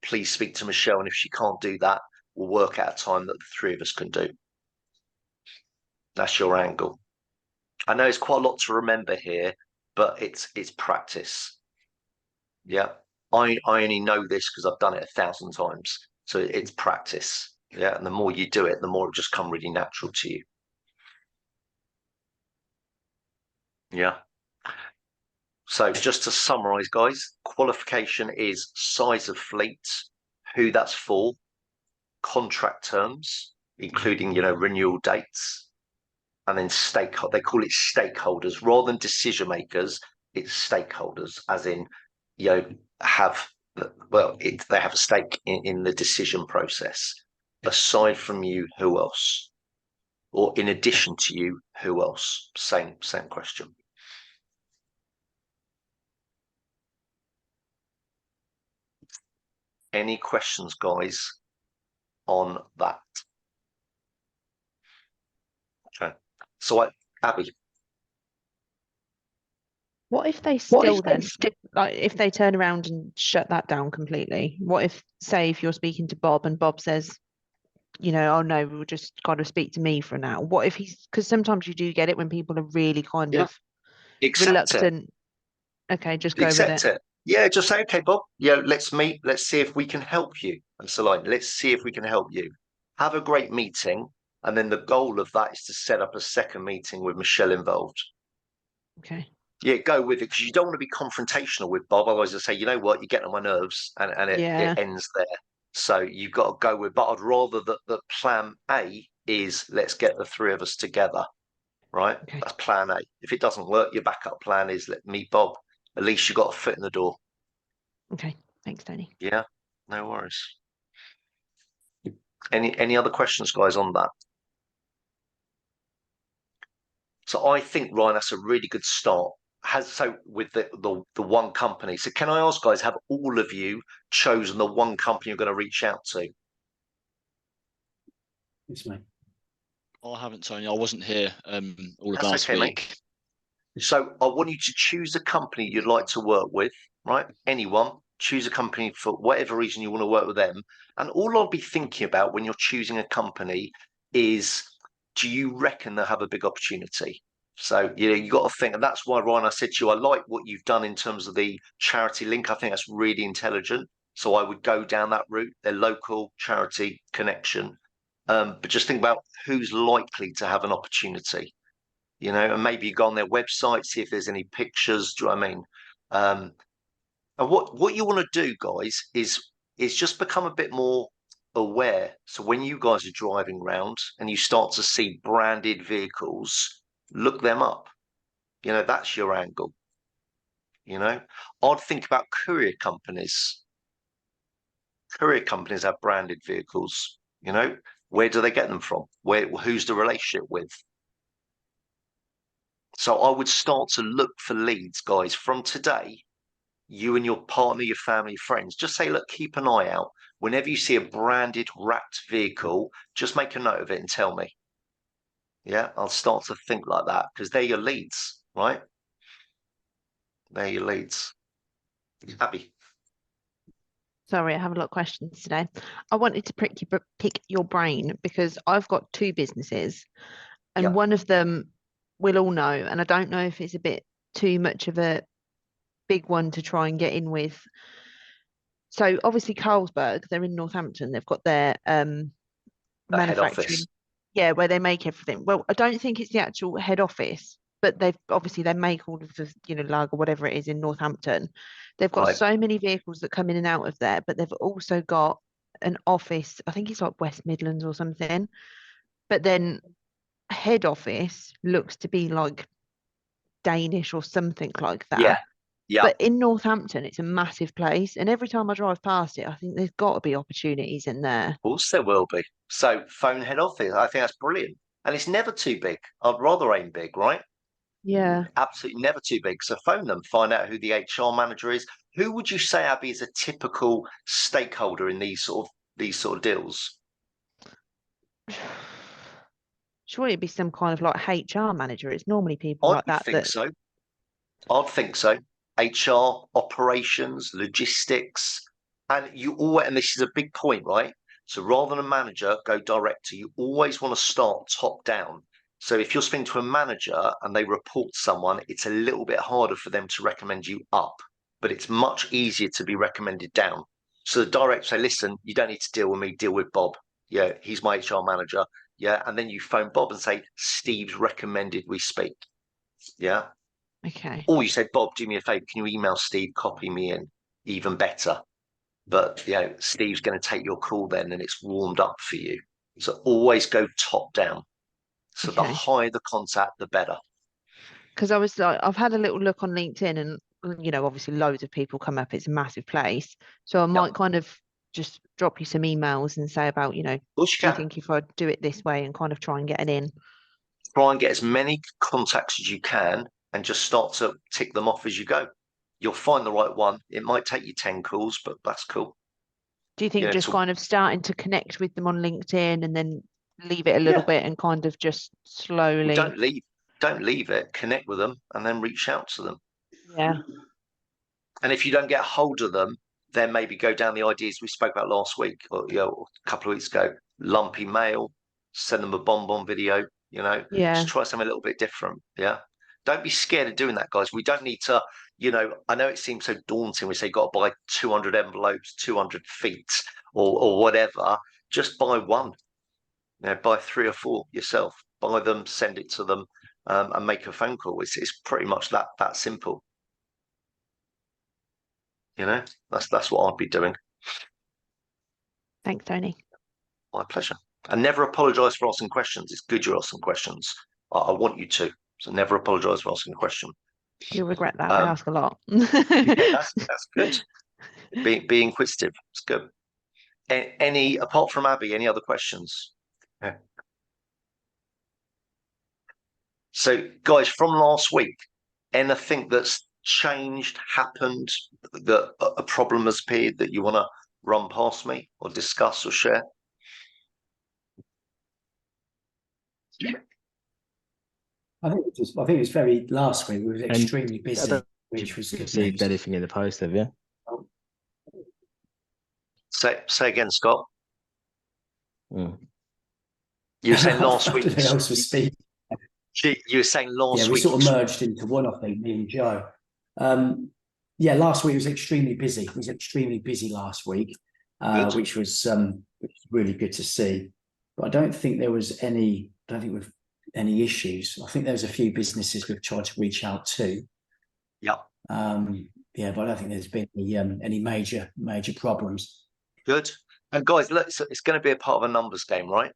Please speak to Michelle. And if she can't do that, we'll work out a time that the three of us can do. That's your angle. I know it's quite a lot to remember here, but it's practice. Yeah. I only know this because I've done it 1,000 times. So it's practice. Yeah. And the more you do it, the more it just come really natural to you. Yeah. So just to summarize, guys, qualification is size of fleet, who that's for, contract terms, including, renewal dates, and then they call it stakeholders rather than decision makers. It's stakeholders, as in, they have a stake in the decision process. Aside from you, who else? Or in addition to you, who else? Same question. Any questions, guys, on that? Okay. So, Abby. What if they still like if they turn around and shut that down completely? What if, say, if you're speaking to Bob and Bob says, oh no, we'll just kind of speak to me for now. What if because sometimes you do get it when people are really kind of reluctant. Okay, just go with it. Yeah, just say, okay, Bob, let's meet. Let's see if we can help you. And so, let's see if we can help you. Have a great meeting. And then the goal of that is to set up a second meeting with Michelle involved. Okay. Yeah, go with it because you don't want to be confrontational with Bob. Otherwise, they'll say, you know what, you're getting on my nerves, and it ends there. So you've got to go with. But I'd rather that plan A is let's get the three of us together, right? Okay. That's plan A. If it doesn't work, your backup plan is let meet Bob. At least you got a foot in the door. Okay, thanks, Tony. Yeah, no worries. Any other questions, guys, on that? So I think, Ryan, that's a really good start. With the one company. So can I ask, guys, have all of you chosen the one company you're going to reach out to? It's me. I haven't, Tony. I wasn't here all of last week. Mate. So I want you to choose a company you'd like to work with, right? Anyone. Choose a company for whatever reason you want to work with them. And all I'll be thinking about when you're choosing a company is, do you reckon they'll have a big opportunity? So, you got to think, and that's why, Ryan, I said to you, I like what you've done in terms of the charity link. I think that's really intelligent. So I would go down that route, their local charity connection. But just think about who's likely to have an opportunity, and maybe you go on their website, see if there's any pictures. Do you know what I mean? And what you want to do, guys, is just become a bit more aware. So when you guys are driving around and you start to see branded vehicles, look them up. That's your angle. I'd think about courier companies. Courier companies have branded vehicles. Where do they get them from? Who's the relationship with? So I would start to look for leads, guys, from today. You and your partner, your family, friends, just say, look, keep an eye out. Whenever you see a branded wrapped vehicle, just make a note of it and tell me. Yeah, I'll start to think like that because they're your leads, right? They're your leads. Abby. Sorry, I have a lot of questions today. I wanted to pick your brain because I've got two businesses and one of them we'll all know, and I don't know if it's a bit too much of a big one to try and get in with. So obviously Carlsberg, they're in Northampton. They've got their manufacturing, where they make everything. Well, I don't think it's the actual head office, but they make all of the lager, whatever it is, in Northampton. They've got so many vehicles that come in and out of there, but they've also got an office. I think it's like West Midlands or something. But then head office looks to be like Danish or something like that. Yeah. Yeah. But in Northampton, it's a massive place, and every time I drive past it, I think there's got to be opportunities in there. Of course there will be. So phone head office. I think that's brilliant. And it's never too big. I'd rather aim big, right? Yeah. Absolutely never too big. So phone them, find out who the HR manager is. Who would you say, Abby, is a typical stakeholder in these sort of deals? Surely it'd be some kind of like HR manager. It's normally people I like that. think so. I'd think so. HR, operations, logistics, and this is a big point, right? So rather than a manager, go director. You always want to start top down. So if you're speaking to a manager and they report someone, it's a little bit harder for them to recommend you up, but it's much easier to be recommended down. So the director say, listen, you don't need to deal with me, deal with Bob. Yeah, he's my HR manager. Yeah, and then you phone Bob and say, Steve's recommended we speak. Yeah. Okay. Or you say, Bob, do me a favor, can you email Steve, copy me in? Even better. But Steve's going to take your call then, and it's warmed up for you. So always go top down. So the higher the contact, the better. Because I was like, I've had a little look on LinkedIn, and obviously loads of people come up. It's a massive place, so I might kind of just drop you some emails and say about, do you think if I do it this way and kind of try and get it in? Try and get as many contacts as you can, and just start to tick them off as you go. You'll find the right one. It might take you 10 calls, but that's cool. Do you think just kind of starting to connect with them on LinkedIn and then leave it a little bit and kind of just slowly? Don't leave it. Connect with them and then reach out to them. Yeah. And if you don't get a hold of them, then maybe go down the ideas we spoke about last week or a couple of weeks ago. Lumpy mail, send them a bonbon video. Just try something a little bit different. Yeah. Don't be scared of doing that, guys. We don't need to, I know it seems so daunting. We say got to buy 200 envelopes, 200 feet or whatever. Just buy one. Buy 3 or 4 yourself. Buy them, send it to them, and make a phone call. It's pretty much that simple. That's what I'd be doing. Thanks, Tony. My pleasure. And never apologise for asking questions. It's good you're asking questions. I want you to. So never apologise for asking a question. You'll regret that. I ask a lot. That's good. Be inquisitive. It's good. Apart from Abby, any other questions? Yeah. So, guys, from last week, anything that's changed, happened, that a problem has appeared that you want to run past me or discuss or share? I think it was very last week. We were extremely busy, which was good received news. anything in the post, have you? Say again, Scott. Mm. You were saying last week. Who else was speaking? You were saying last week. Yeah, we sort of merged into one, I think, me and Joe. Last week was extremely busy. It was extremely busy last week, which was really good to see. But I don't think there was any issues. I think there was a few businesses we've tried to reach out to. Yeah. But I don't think there's been any major problems. Good. And guys, look, it's going to be a part of a numbers game, right?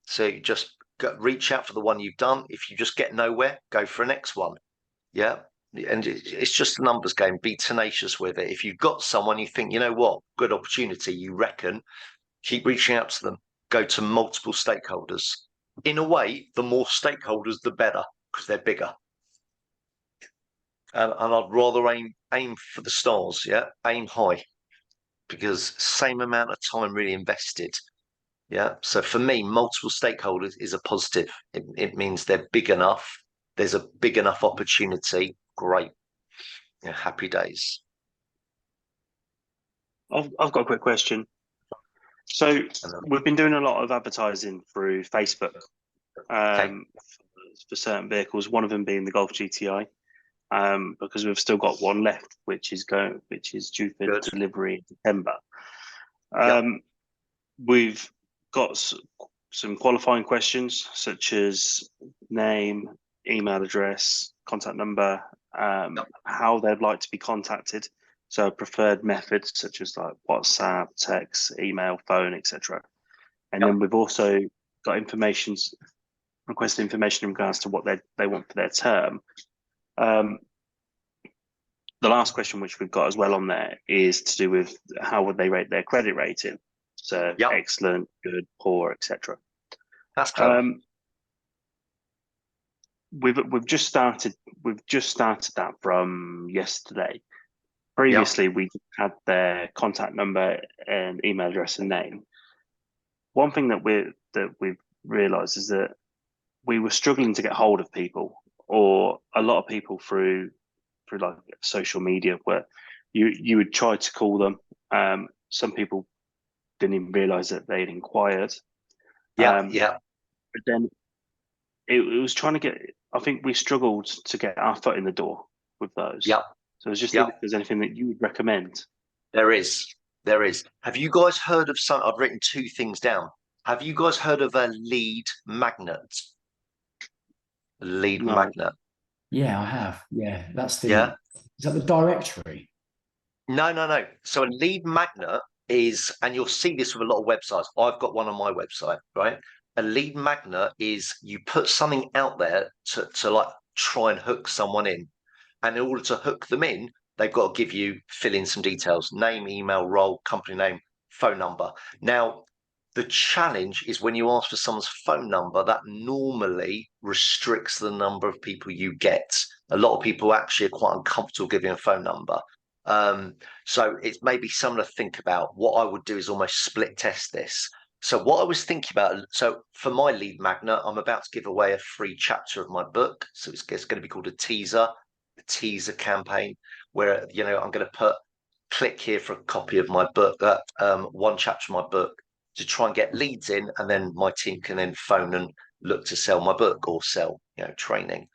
So you just reach out for the one you've done. If you just get nowhere, go for a next one. Yeah. And it's just a numbers game. Be tenacious with it. If you've got someone you think, you know what, good opportunity, you reckon, keep reaching out to them. Go to multiple stakeholders. In a way, the more stakeholders, the better, because they're bigger. And I'd rather aim for the stars. Yeah. Aim high, because same amount of time really invested. Yeah. So for me, multiple stakeholders is a positive. It means they're big enough. There's a big enough opportunity. Great. Happy days. I've got a quick question. So we've been doing a lot of advertising through Facebook for certain vehicles, one of them being the Golf GTI, because we've still got one left, which is due for delivery in September. We've got some qualifying questions such as name, email address, contact number, how they'd like to be contacted. So preferred methods such as like WhatsApp, text, email, phone, etc. And then we've also got requested information in regards to what they want for their term. the last question which we've got as well on there is to do with how would they rate their credit rating? So Yep. excellent, good, poor, etc. That's clever. We've just started that from yesterday. Previously, we had their contact number and email address and name. One thing that we've realised is that we were struggling to get hold of people, or a lot of people through like social media, where you would try to call them. Some people didn't even realise that they'd inquired. Yeah. But then it was trying to get. I think we struggled to get our foot in the door with those. Yeah. So it's just if there's anything that you would recommend. There is. Have you guys heard of some? I've written 2 things down. Have you guys heard of a lead magnet? Lead magnet. Yeah, I have. Yeah, that's the. Yeah. Is that the directory? No. So a lead magnet is, and you'll see this with a lot of websites. I've got one on my website, right? A lead magnet is you put something out there to like try and hook someone in. And in order to hook them in, they've got to fill in some details: name, email, role, company name, phone number. Now, the challenge is when you ask for someone's phone number, that normally restricts the number of people you get. A lot of people actually are quite uncomfortable giving a phone number. So it's maybe something to think about. What I would do is almost split test this. So what I was thinking about, so for my lead magnet, I'm about to give away a free chapter of my book. So it's going to be called a teaser campaign, where, I'm going to click here for a copy of my book, one chapter of my book, to try and get leads in, and then my team can then phone and look to sell my book or sell, training.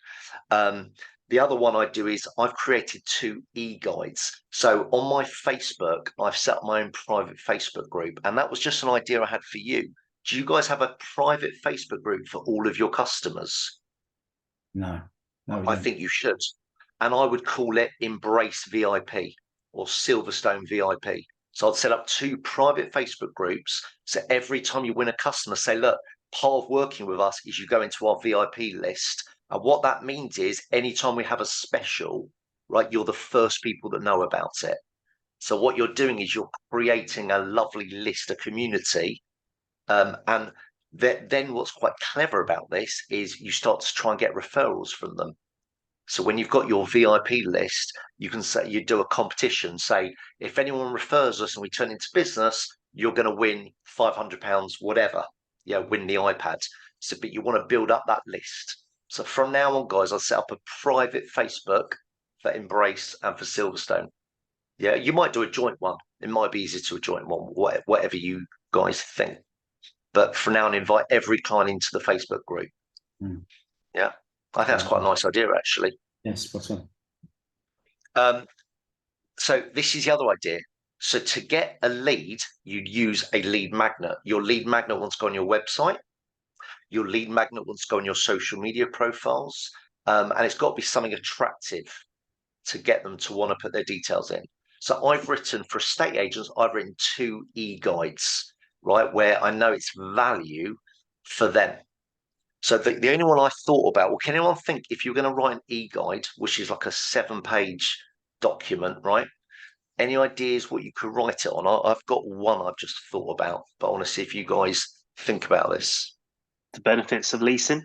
The other one I do is I've created 2 e-guides. So on my Facebook, I've set up my own private Facebook group, and that was just an idea I had for you. Do you guys have a private Facebook group for all of your customers? No. I think you should. And I would call it Embrace VIP or Silverstone VIP. So I'd set up 2 private Facebook groups. So every time you win a customer, say, look, part of working with us is you go into our VIP list. And what that means is anytime we have a special, right, you're the first people that know about it. So what you're doing is you're creating a lovely list, a community. And then what's quite clever about this is you start to try and get referrals from them. So when you've got your VIP list, you can say, you do a competition, say, if anyone refers us and we turn into business, you're going to win £500, whatever, win the iPad. So, but you want to build up that list. So from now on, guys, I'll set up a private Facebook for Embrace and for Silverstone. Yeah, you might do a joint one. It might be easier to a joint one, whatever you guys think. But for now, invite every client into the Facebook group. Yeah. I think that's quite a nice idea, actually. Yes, spot on. So this is the other idea. So to get a lead, you'd use a lead magnet. Your lead magnet wants to go on your website. Your lead magnet wants to go on your social media profiles. And it's got to be something attractive to get them to want to put their details in. So I've written, for estate agents, I've written 2 e-guides, right, where I know it's value for them. So the only one I thought about, well, can anyone think, if you're going to write an e-guide, which is like a 7-page document, right? Any ideas what you could write it on? I've got one I've just thought about, but I want to see if you guys think about this. The benefits of leasing.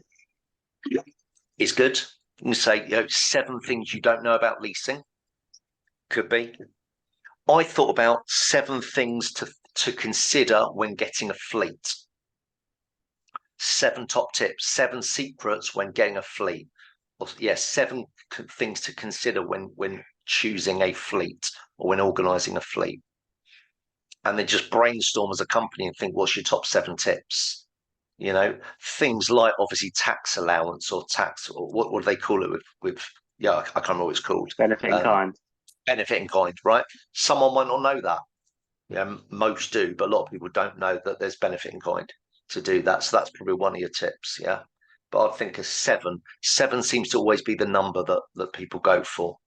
It's good. You can say, 7 things you don't know about leasing. Could be. I thought about 7 things to consider when getting a fleet. 7 top tips, 7 secrets when getting a fleet. 7 things to consider when choosing a fleet or when organizing a fleet. And then just brainstorm as a company and think, what's your top 7 tips? Things like obviously tax allowance or tax, or what do they call it with I can't remember what it's called. Benefit in kind. Benefit in kind, right? Someone might not know that. Yeah, most do, but a lot of people don't know that there's benefit in kind to do that. So that's probably one of your tips, yeah. But I think a 7 seems to always be the number that people go for.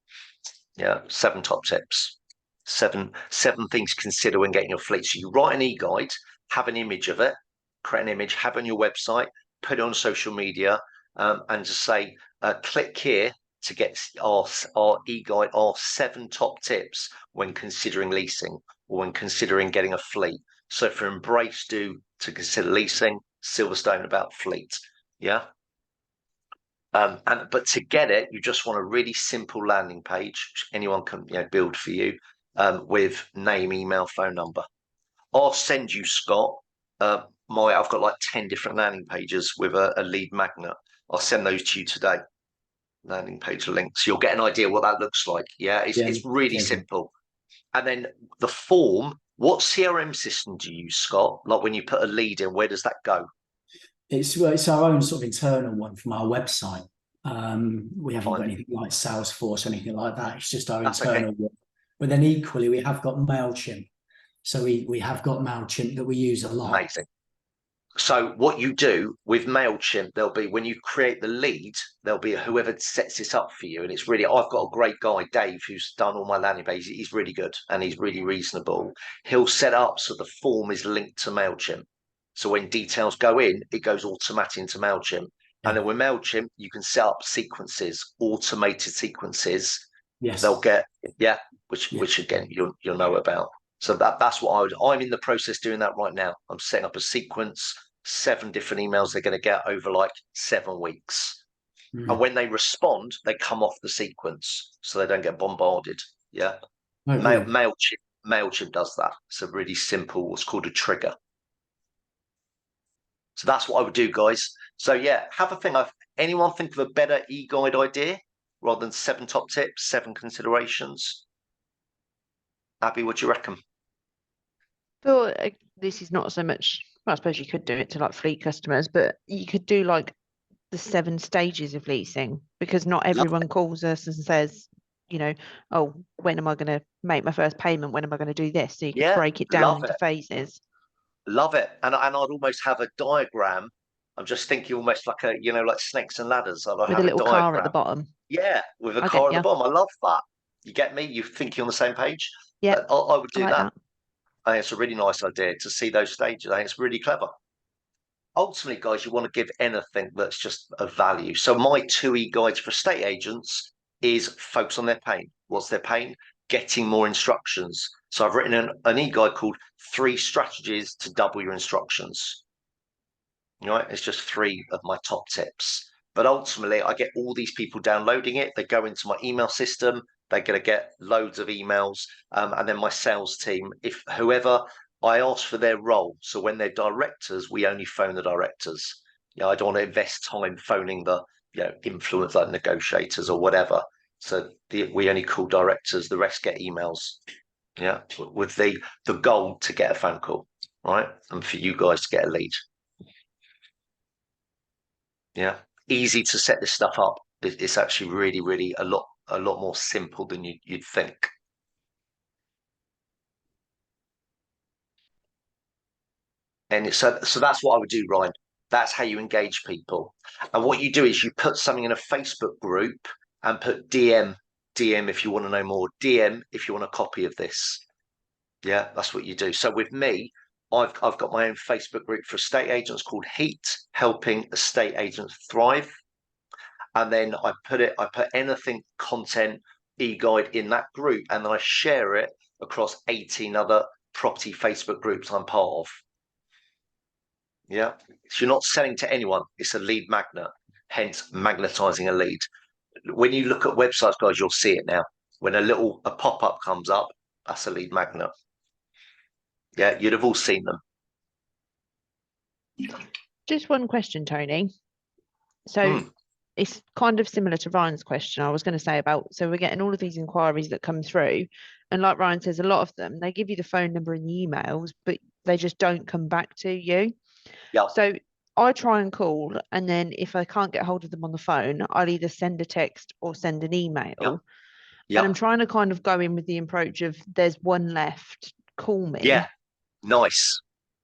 Yeah, 7 top tips. 7 things to consider when getting your fleet. So you write an e-guide, have an image of it, create an image, have it on your website, put it on social media, and just say, click here to get our e-guide, our 7 top tips when considering leasing or when considering getting a fleet. So for Embrace, do to consider leasing, Silverstone about fleet. Yeah. But to get it, you just want a really simple landing page, which anyone can build for you, with name, email, phone number. I'll send you, Scott. I've got like 10 different landing pages with a lead magnet. I'll send those to you today. Landing page links. You'll get an idea what that looks like. Yeah, it's really simple. And then the form. What CRM system do you use, Scott? Like when you put a lead in, where does that go? It's our own sort of internal one from our website. We haven't got anything like Salesforce or anything like that. It's just our internal one. But then equally, we have got MailChimp. So we have got MailChimp that we use a lot. Amazing. So what you do with MailChimp, there'll be, when you create the lead, there'll be whoever sets this up for you. And it's really, I've got a great guy, Dave, who's done all my landing pages. He's really good and he's really reasonable. He'll set up so the form is linked to MailChimp. So when details go in, it goes automatic into MailChimp. And then with MailChimp, you can set up sequences, automated sequences. Yes. They'll get, which again, you'll know about. So that's what I'm in the process doing that right now. I'm setting up a sequence, 7 different emails they're going to get over like 7 weeks. And when they respond, they come off the sequence so they don't get bombarded. Yeah. MailChimp does that. It's a really simple, what's called a trigger. So that's what I would do, guys. So yeah, have a think. Anyone think of a better e-guide idea rather than 7 top tips, 7 considerations? Abby, what do you reckon? Well, this is not so much. Well, I suppose you could do it to like fleet customers, but you could do like the 7 stages of leasing, because not everyone calls us and says, oh, when am I going to make my first payment? When am I going to do this? So you could break it down into phases. Love it. And I'd almost have a diagram. I'm just thinking almost like like snakes and ladders. I'd with have a little car at the bottom. Yeah, with a car at the bottom. I love that. You get me? You're thinking on the same page? Yeah. I would do like that. I think it's a really nice idea to see those stages. I think it's really clever. Ultimately, guys, you want to give anything that's just of value. So my 2 e-guides for estate agents is focus on their pain. What's their pain? Getting more instructions. So I've written an e-guide called 3 Strategies to Double Your Instructions. Right? It's just 3 of my top tips. But ultimately, I get all these people downloading it. They go into my email system. They're going to get loads of emails. And then my sales team, if whoever I ask for their role. So when they're directors, we only phone the directors. I don't want to invest time phoning the influence like negotiators or whatever. So we only call directors. The rest get emails. Yeah, with the goal to get a phone call, right? And for you guys to get a lead. Yeah, easy to set this stuff up. It's actually really, really a lot more simple than you'd think. And so that's what I would do, Ryan. That's how you engage people. And what you do is you put something in a Facebook group and put DM if you want to know more, DM if you want a copy of this. Yeah, that's what you do. So with me, I've got my own Facebook group for estate agents called Heat, Helping Estate Agents Thrive. And then I put anything, content, e-guide in that group, and then I share it across 18 other property Facebook groups I'm part of. Yeah, so you're not selling to anyone. It's a lead magnet, hence magnetizing a lead. When you look at websites, guys, you'll see it now. When a pop-up comes up, that's a lead magnet. Yeah, you'd have all seen them. Just one question, Tony. So it's kind of similar to Ryan's question. I was going to say so we're getting all of these inquiries that come through. And like Ryan says, a lot of them, they give you the phone number and the emails, but they just don't come back to you. Yeah. So I try and call, and then if I can't get hold of them on the phone, I'll either send a text or send an email. Yeah. And I'm trying to kind of go in with the approach of there's one left, call me. Yeah, nice.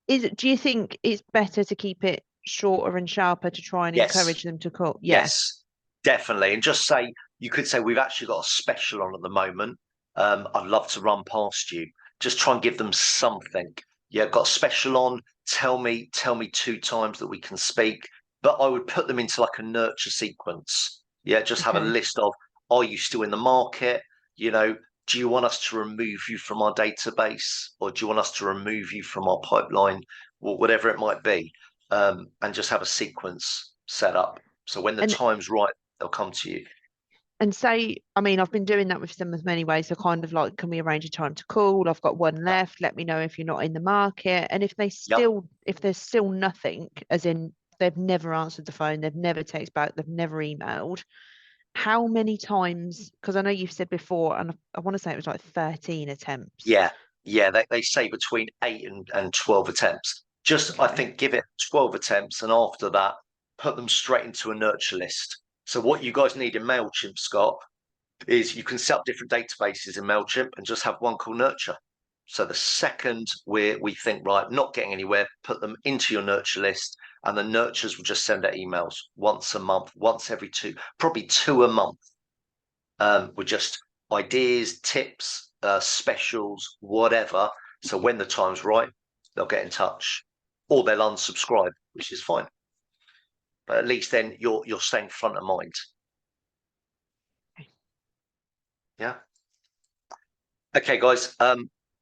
Do you think it's better to keep it shorter and sharper to try and encourage them to call? Yes, definitely. And just you could say we've actually got a special on at the moment. I'd love to run past you. Just try and give them something. Yeah, got a special on. Tell me 2 times that we can speak. But I would put them into like a nurture sequence. Yeah, just have a Okay. list of, are you still in the market? You know, do you want us to remove you from our database, or do you want us to remove you from our pipeline, or whatever it might be? And just have a sequence set up. So when the And- time's right, they'll come to you. And say, I mean, I've been doing that with some of many ways. So kind of like, can we arrange a time to call? I've got one left. Let me know if you're not in the market. And if they still, if there's still nothing, as in they've never answered the phone, they've never texted back, they've never emailed. How many times? Because I know you've said before, and I want to say it was like 13 attempts. Yeah, they say between 8 and 12 attempts. Just, I think, give it 12 attempts, and after that, put them straight into a nurture list. So what you guys need in MailChimp, Scott, is you can set up different databases in MailChimp and just have one called nurture. So the second we think, right, not getting anywhere, put them into your nurture list, and the nurtures will just send out emails once a month, once every two, probably 2 a month, with just ideas, tips, specials, whatever. So when the time's right, they'll get in touch, or they'll unsubscribe, which is fine. But at least then you're staying front of mind. Yeah. Okay, guys.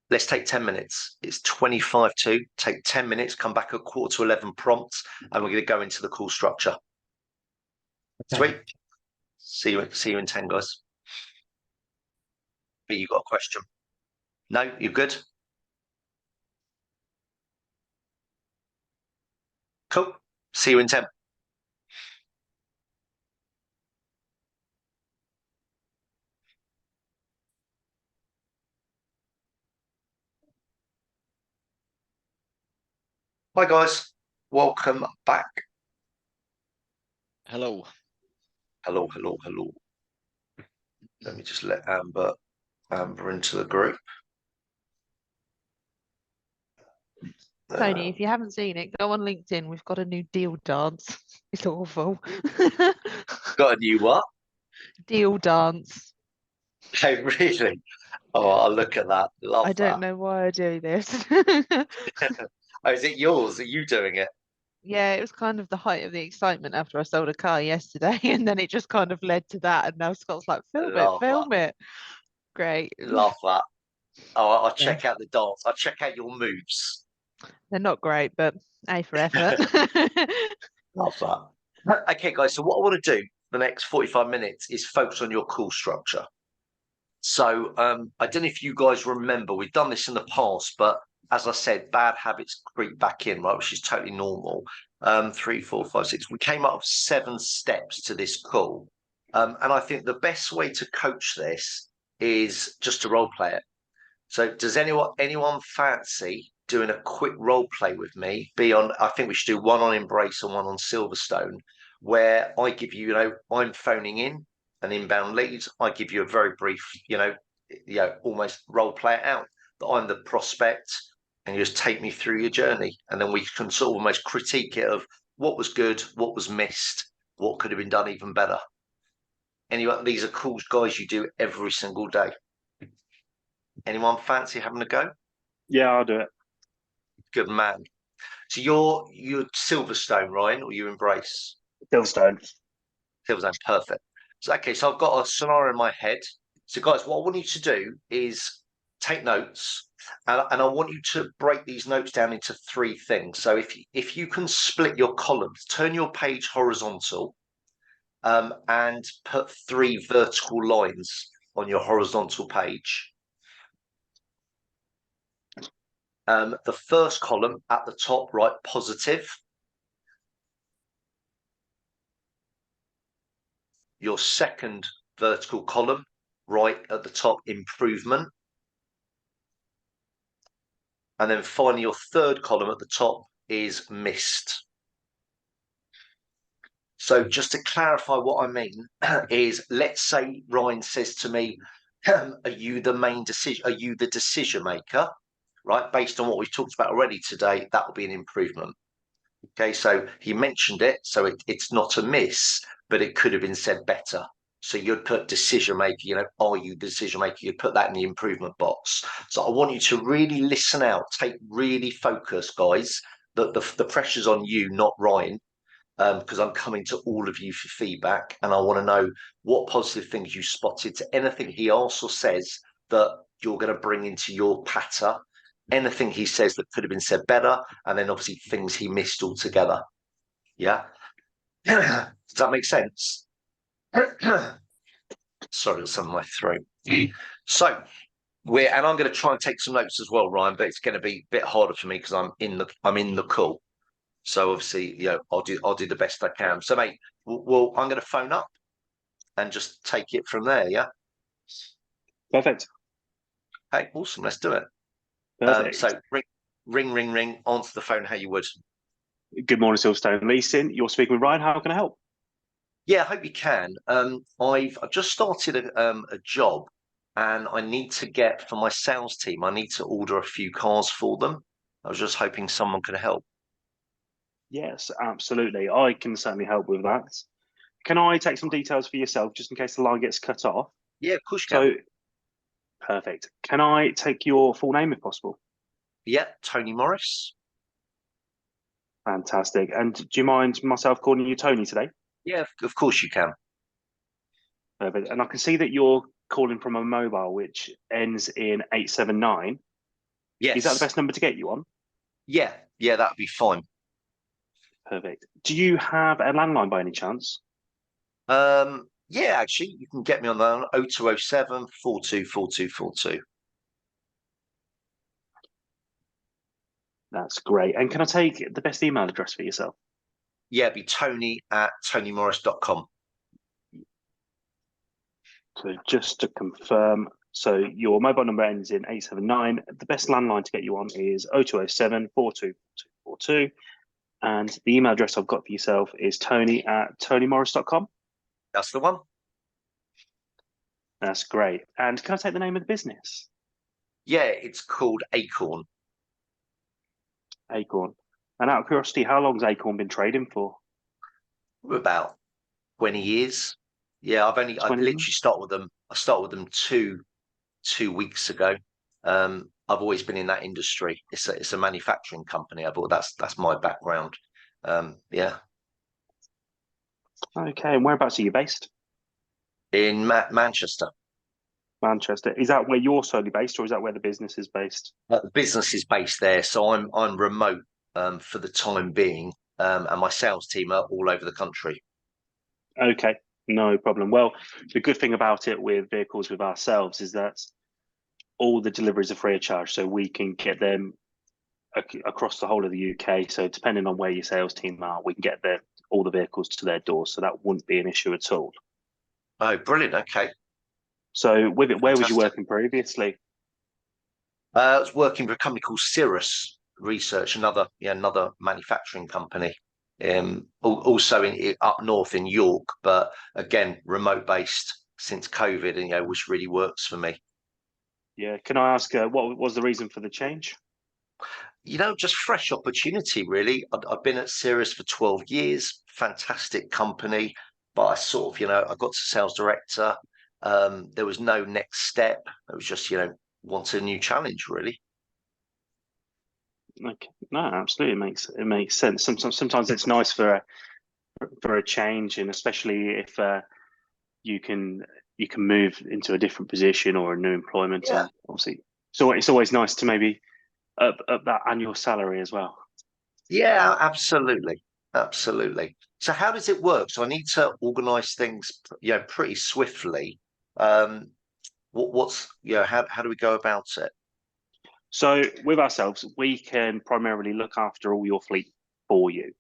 Let's take 10 minutes. It's 25 to. Take 10 minutes. Come back at 10:45 prompt, and we're going to go into the call structure. Okay. Sweet. See you in 10, guys. You got a question? No, you're good. Cool. See you in 10. Hi, guys. Welcome back. Hello. Hello. Let me just let Amber into the group. Tony, if you haven't seen it, go on LinkedIn. We've got a new deal dance. It's awful. Got a new what? Deal dance. Oh, really? Oh, I'll look at that. Love I don't that. know why I do this. Oh, is it yours? Are you doing it? Yeah, it was kind of the height of the excitement after I sold a car yesterday, and then it just kind of led to that. And now Scott's like, film it. Great. Love that. Oh, I'll Yeah. check out the dance. I'll check out your moves. They're not great, but A for effort. Love that. Okay, guys. So what I want to do the next 45 minutes is focus on your call structure. So I don't know if you guys remember, we've done this in the past, but as I said, bad habits creep back in, right, which is totally normal. 3, 4, 5, 6. We came up with 7 steps to this call. And I think the best way to coach this is just to role play it. So does anyone fancy doing a quick role play with me? I think we should do one on Embrace and one on Silverstone, where I give you, I'm phoning in an inbound lead. I give you a very brief, almost role play it out that I'm the prospect, and you just take me through your journey, and then we can sort of almost critique it of what was good, what was missed, what could have been done even better. Anyway, these are calls, guys, you do every single day. Anyone fancy having a go? Yeah, I'll do it. Good man. So you're Silverstone, Ryan, or you Embrace? Silverstone. Silverstone, perfect. So okay, so I've got a scenario in my head. So guys, what I want you to do is take notes, and I want you to break these notes down into 3 things. So if you can split your columns, turn your page horizontal, and put 3 vertical lines on your horizontal page. The first column at the top, right, positive. Your second vertical column, right at the top, improvement. And then finally, your third column at the top is missed. So just to clarify what I mean is, let's say Ryan says to me, are you the main decision? Are you the decision maker? Right, based on what we've talked about already today, that will be an improvement. Okay, so he mentioned it, so it's not a miss, but it could have been said better. So you'd put decision maker, are you the decision maker? You'd put that in the improvement box. So I want you to really listen out, take really focus, guys. The pressure's on you, not Ryan. because I'm coming to all of you for feedback, and I want to know what positive things you spotted to anything he asks or says that you're going to bring into your patter, anything he says that could have been said better, and then obviously things he missed altogether. Yeah. Does that make sense? Sorry, it's on my throat. So and I'm going to try and take some notes as well, Ryan, but it's going to be a bit harder for me because I'm in the call. So obviously, I'll do the best I can. So mate, well, I'm going to phone up and just take it from there. Yeah. Perfect. Hey, awesome. Let's do it. Perfect. So ring, answer the phone how you would. Good morning, Silverstone Leasing. You're speaking with Ryan. How can I help? Yeah, I hope you can. I've just started a job, and I need to get for my sales team. I need to order a few cars for them. I was just hoping someone could help. Yes, absolutely. I can certainly help with that. Can I take some details for yourself, just in case the line gets cut off? Yeah, of course you can. So, perfect. Can I take your full name if possible? Yeah, Tony Morris. Fantastic. And do you mind myself calling you Tony today? Yeah, of course you can. Perfect. And I can see that you're calling from a mobile which ends in 879. Yes. Is that the best number to get you on? Yeah, that'd be fine. Perfect. Do you have a landline by any chance? Yeah, actually, you can get me on that 0207 424242. That's great. And can I take the best email address for yourself? Yeah, it'd be tony@tonymorris.com. So just to confirm, so your mobile number ends in 879. The best landline to get you on is 0207 424242. And the email address I've got for yourself is tony@tonymorris.com. That's the one. That's great. And can I take the name of the business? Yeah, it's called Acorn. Acorn. And out of curiosity, how long has Acorn been trading for? About 20 years. Yeah, I've literally started with them. I started with them two weeks ago. I've always been in that industry. It's a manufacturing company. I thought that's my background. Yeah. Okay, and whereabouts are you based? In Manchester. Manchester. Is that where you're solely based, or is that where the business is based? The business is based there, so I'm remote for the time being, and my sales team are all over the country. Okay, no problem. Well, the good thing about it with vehicles with ourselves is that all the deliveries are free of charge, so we can get them across the whole of the UK. So depending on where your sales team are, we can get all the vehicles to their doors, so that wouldn't be an issue at all. Oh, brilliant. Okay. So with it, where was you Fantastic. working previously? I was working for a company called Cirrus Research, another manufacturing company, also up north in York, but again remote based since COVID, and which really works for me. Yeah. Can I ask what was the reason for the change? Just fresh opportunity, really. I've been at Cirrus for 12 years, fantastic company, but I sort of, I got to sales director. There was no next step. It was just, want a new challenge, really. Okay. No, absolutely, it makes sense. Sometimes it's nice for a change, and especially if you can move into a different position or a new employment. Yeah. And obviously, so it's always nice to maybe up that annual salary as well. Yeah, absolutely. So how does it work? So I need to organise things, pretty swiftly. How do we go about it? So with ourselves, we can primarily look after all your fleet for you.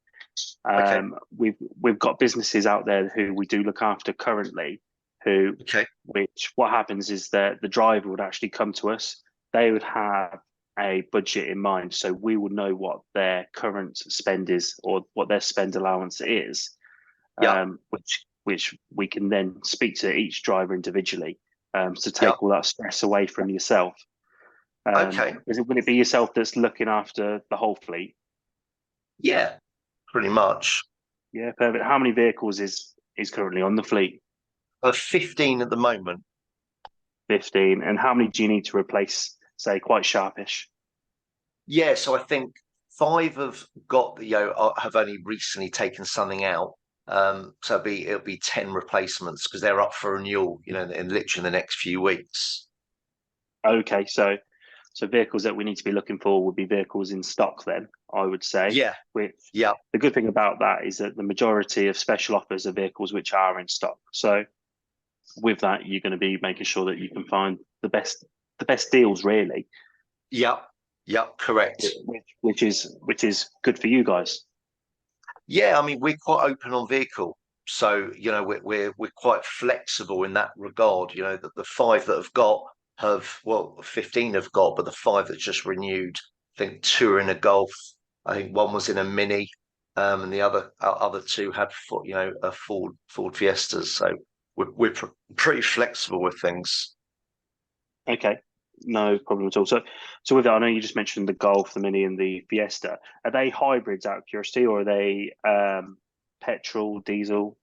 Okay. We've got businesses out there who we do look after currently, which what happens is that the driver would actually come to us. They would have a budget in mind, so we would know what their current spend is or what their spend allowance is, which we can then speak to each driver individually to take all that stress away from yourself. Would it be yourself that's looking after the whole fleet? Yeah, pretty much. Yeah, perfect. How many vehicles is currently on the fleet? 15 at the moment. 15. And how many do you need to replace, say, quite sharpish? Yeah, so I think 5 have got, have only recently taken something out. So it'll be 10 replacements because they're up for renewal, in literally the next few weeks. Okay, so vehicles that we need to be looking for would be vehicles in stock then, I would say. Yeah. The good thing about that is that the majority of special offers are vehicles which are in stock. So with that, you're going to be making sure that you can find the best deals, really. Yep, correct. Which is good for you guys. Yeah, I mean, we're quite open on vehicle. So, we're quite flexible in that regard. The 5 that have got 15 have got, but the 5 that's just renewed, I think 2 are in a Golf. I think 1 was in a Mini, and the other 2 had, a Ford Fiestas. So we're pretty flexible with things. Okay, no problem at all. So with that, I know you just mentioned the Golf, the Mini, and the Fiesta. Are they hybrids out of curiosity, or are they petrol, diesel?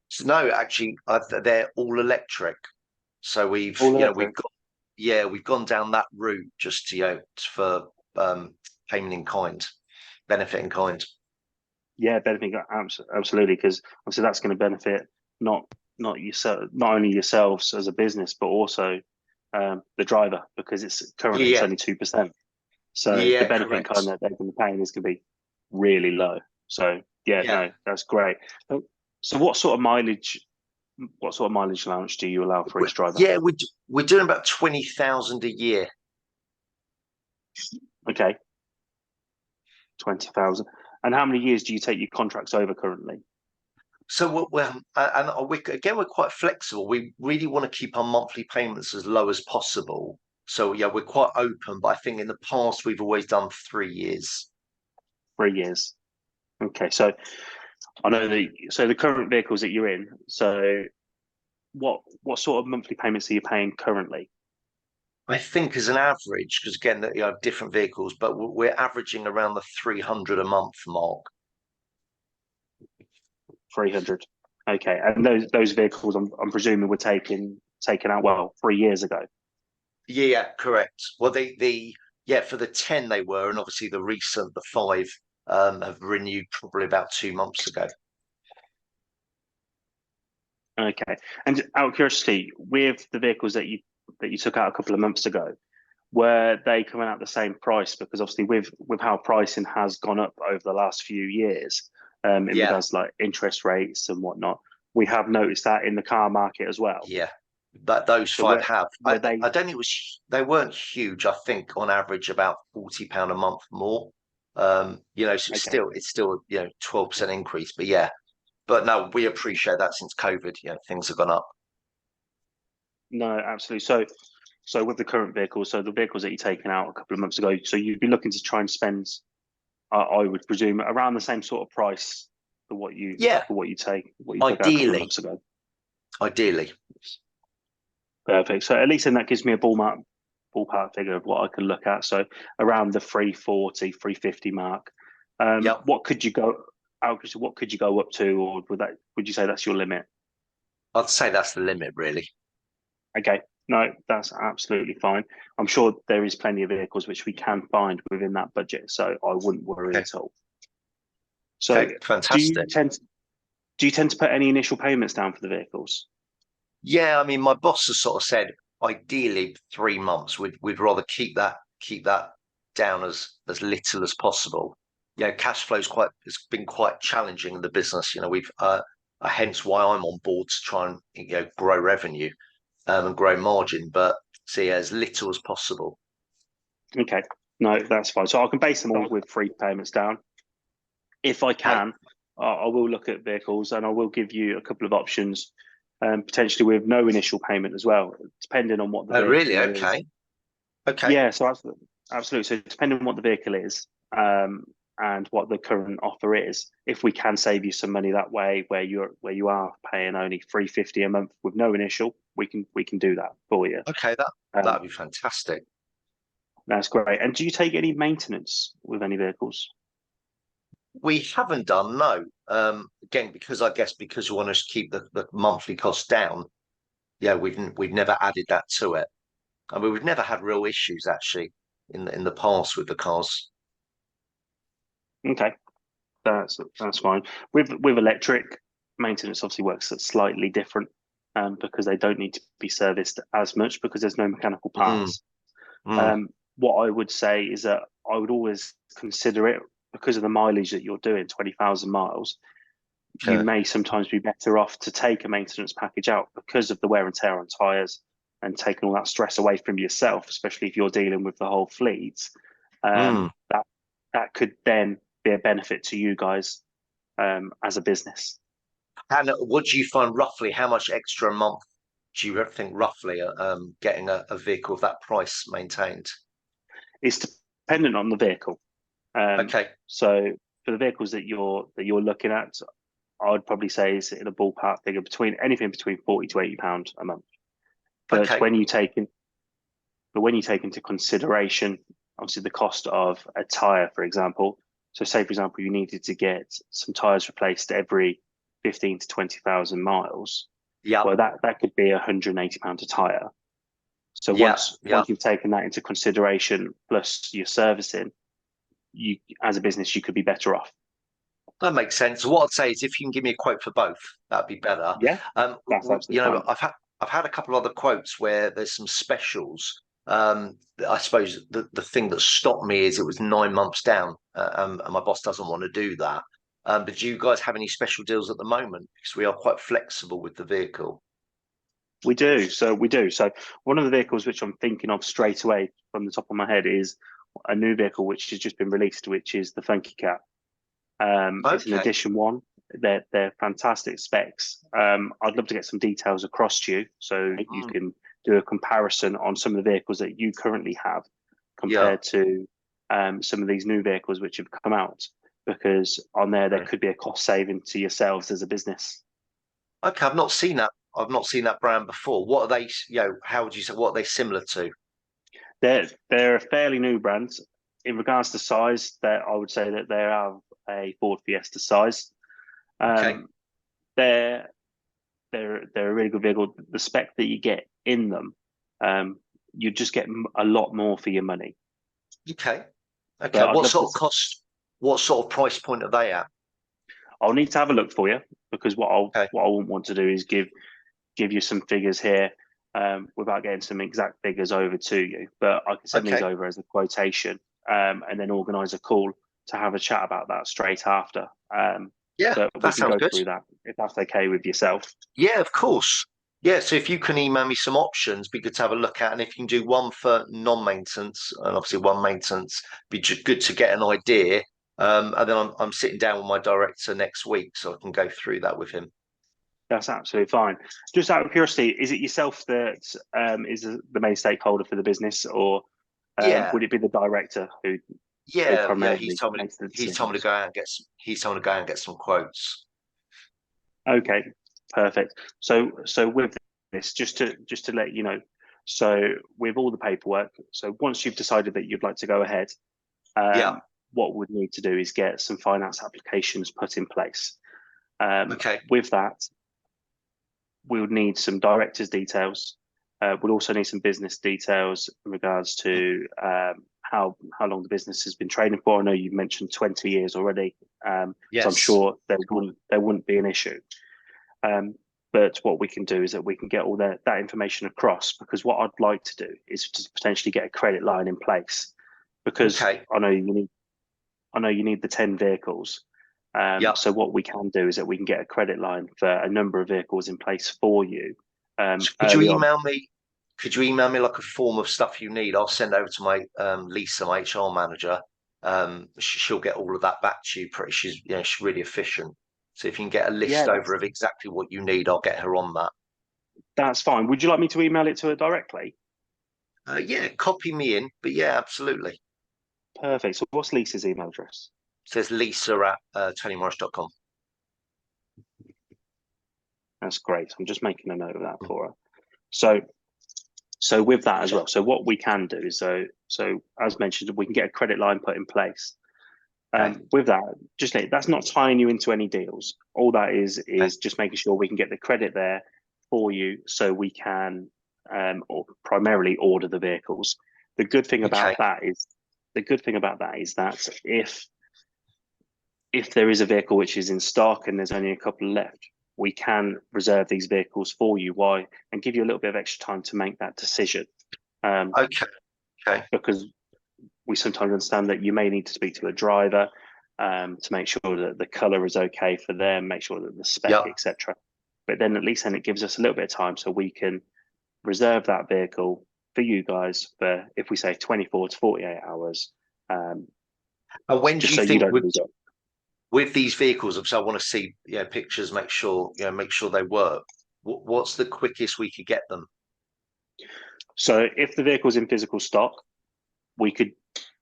So no, actually, they're all electric. So we've gone down that route just for payment in kind, benefit in kind. Yeah, benefiting absolutely, because obviously that's going to benefit not only yourselves as a business, but also the driver, because it's currently it's only 2%. So the benefit in kind that they're going to be paying is going to be really low. So no, that's great. So what sort of mileage allowance do you allow for each driver? Yeah, we're doing about 20,000 a year. Okay, 20,000. And how many years do you take your contracts over currently? So we're quite flexible. We really want to keep our monthly payments as low as possible. So we're quite open. But I think in the past we've always done 3 years. 3 years. Okay, so I know the current vehicles that you're in. So what sort of monthly payments are you paying currently? I think as an average, because again, different vehicles, but we're averaging around the 300 a month mark. 300. Okay, and those vehicles, I'm presuming, were taken out 3 years ago. Yeah, correct. Well, for the 10 they were, and obviously the 5 have renewed probably about 2 months ago. Okay, and out of curiosity, with the vehicles that you took out a couple of months ago, were they coming out the same price? Because obviously, with how pricing has gone up over the last few years, in regards to like interest rates and whatnot, we have noticed that in the car market as well. Yeah, but those 5 have. I don't think they weren't huge. I think on average about £40 a month more. So it's still 12% increase. But yeah, but no, we appreciate that since COVID, things have gone up. No, absolutely. So with the current vehicles, so the vehicles that you're taking out a couple of months ago, so you'd be looking to try and spend, I would presume, around the same sort of price for what you took out a couple of months ago. Ideally. Perfect. So at least then that gives me a ballpark figure of what I can look at. So around the 340, 350 mark. What could you go up to, or would you say that's your limit? I'd say that's the limit, really. Okay. No, that's absolutely fine. I'm sure there is plenty of vehicles which we can find within that budget, so I wouldn't worry at all. So fantastic. Do you tend to put any initial payments down for the vehicles? Yeah, I mean, my boss has sort of said ideally 3 months. We'd rather keep that down as little as possible. Cash flow's it's been quite challenging in the business. We've hence why I'm on board to try and grow revenue and grow margin, but as little as possible. Okay, no, that's fine. So I can base them all with 3 payments down. If I can, I will look at vehicles and I will give you a couple of options, potentially with no initial payment as well, depending on what the vehicle really? is. Okay. Yeah, so absolutely. So depending on what the vehicle is, and what the current offer is, if we can save you some money that way, where you are paying only £350 a month with no initial, we can do that for you. Okay, that'd be fantastic. That's great. And do you take any maintenance with any vehicles? We haven't done, no. Again, because we want to keep the monthly costs down. Yeah, we've never added that to it. I mean, we've never had real issues actually in the past with the cars. Okay, that's fine. With electric, maintenance obviously works slightly different, because they don't need to be serviced as much because there's no mechanical parts. What I would say is that I would always consider it, because of the mileage that you're doing, 20,000 miles. You may sometimes be better off to take a maintenance package out because of the wear and tear on tyres, and taking all that stress away from yourself, especially if you're dealing with the whole fleet. That could then be a benefit to you guys as a business. And what do you find roughly? How much extra a month do you think roughly getting a vehicle of that price maintained? It's dependent on the vehicle. Okay. So for the vehicles that you're looking at, I would probably say is in a ballpark figure between anything between £40 to £80 a month. But when you take into consideration, obviously, the cost of a tyre, for example. So say, for example, you needed to get some tyres replaced every 15 to 20,000 miles. Yeah. Well, that could be £180 a tyre. So once you've taken that into consideration, plus your servicing, you as a business, you could be better off. That makes sense. What I'd say is, if you can give me a quote for both, that'd be better. Yeah, that's absolutely fine. I've had a couple of other quotes where there's some specials. I suppose the thing that stopped me is it was 9 months down, and my boss doesn't want to do that. But do you guys have any special deals at the moment? Because we are quite flexible with the vehicle. We do. So one of the vehicles which I'm thinking of straight away from the top of my head is a new vehicle which has just been released, which is the Funky Cat. It's an edition one. They're fantastic specs. I'd love to get some details across to you so you can do a comparison on some of the vehicles that you currently have compared to some of these new vehicles which have come out, because on there could be a cost saving to yourselves as a business. Okay, I've not seen that. I've not seen that brand before. What are they? How would you say? What are they similar to? They're a fairly new brand. In regards to size, I would say that they are a Ford Fiesta size. Okay. They're a really good vehicle. The spec that you get in them, you just get a lot more for your money. Okay. What sort of cost? What sort of price point are they at? I'll need to have a look for you, because what I wouldn't want to do is give you some figures here without getting some exact figures over to you. But I can send these over as a quotation, and then organise a call to have a chat about that straight after. That sounds good. Through that, if that's okay with yourself. Yeah, of course. Yeah, so if you can email me some options, be good to have a look at, and if you can do one for non-maintenance and obviously one maintenance, be good to get an idea. And then I'm sitting down with my director next week, so I can go through that with him. That's absolutely fine. Just out of curiosity, is it yourself that is the main stakeholder for the business, or would it be the director who? He's told me to go out and get some quotes. Okay, perfect. So with this, just to let you know, so with all the paperwork, so once you've decided that you'd like to go ahead, what we'd need to do is get some finance applications put in place. With that, we would need some directors' details. We'll also need some business details in regards to how long the business has been trading for. I know you've mentioned 20 years already, so I'm sure there wouldn't be an issue. But what we can do is that we can get all that information across, because what I'd like to do is to potentially get a credit line in place, because I know you need the 10 vehicles. So what we can do is that we can get a credit line for a number of vehicles in place for you. Could you email me? Could you email me like a form of stuff you need? I'll send over to my Lisa, my HR manager. She'll get all of that back to you. She's really efficient. So if you can get a list over of exactly what you need, I'll get her on that. That's fine. Would you like me to email it to her directly? Copy me in. But yeah, absolutely. Perfect. So what's Lisa's email address? It says lisa@tonymorris.com. That's great. I'm just making a note of that for her. So with that as well, so what we can do is, so as mentioned, we can get a credit line put in place. With that, that's not tying you into any deals. All that is just making sure we can get the credit there for you, so we can primarily order the vehicles. The good thing about that is that if there is a vehicle which is in stock and there's only a couple left, we can reserve these vehicles for you. Why? And give you a little bit of extra time to make that decision. Okay. Because we sometimes understand that you may need to speak to a driver to make sure that the colour is okay for them, make sure that the spec, etc. But then at least it gives us a little bit of time so we can reserve that vehicle for you guys for, if we say 24 to 48 hours. And when do you so think with these vehicles, obviously I want to see pictures, make sure they work. What's the quickest we could get them? So if the vehicle's in physical stock, we could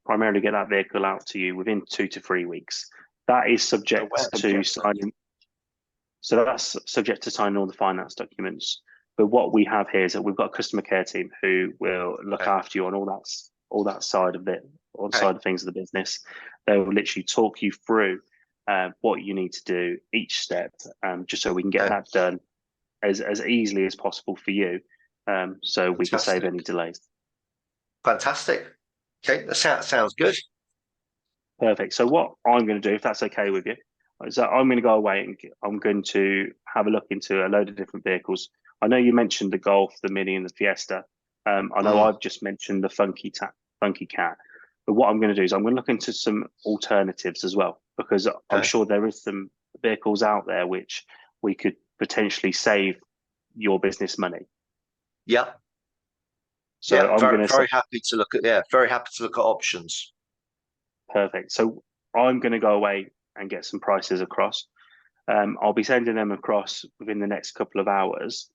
primarily get that vehicle out to you within 2 to 3 weeks. That is subject to signing. So that's subject to signing all the finance documents. But what we have here is that we've got a customer care team who will look after you on all that side of it, side of things of the business. They will literally talk you through what you need to do each step, just so we can get that done as easily as possible for you, so we can save any delays. Fantastic. Okay, that sounds good. Perfect. So what I'm going to do, if that's okay with you, is that I'm going to go away and I'm going to have a look into a load of different vehicles. I know you mentioned the Golf, the Mini, and the Fiesta. I know I've just mentioned the Funky Cat. But what I'm going to do is I'm going to look into some alternatives as well, because I'm sure there is some vehicles out there which we could potentially save your business money. Yeah. So I'm very happy to look at options. Perfect. So I'm going to go away and get some prices across. I'll be sending them across within the next couple of hours.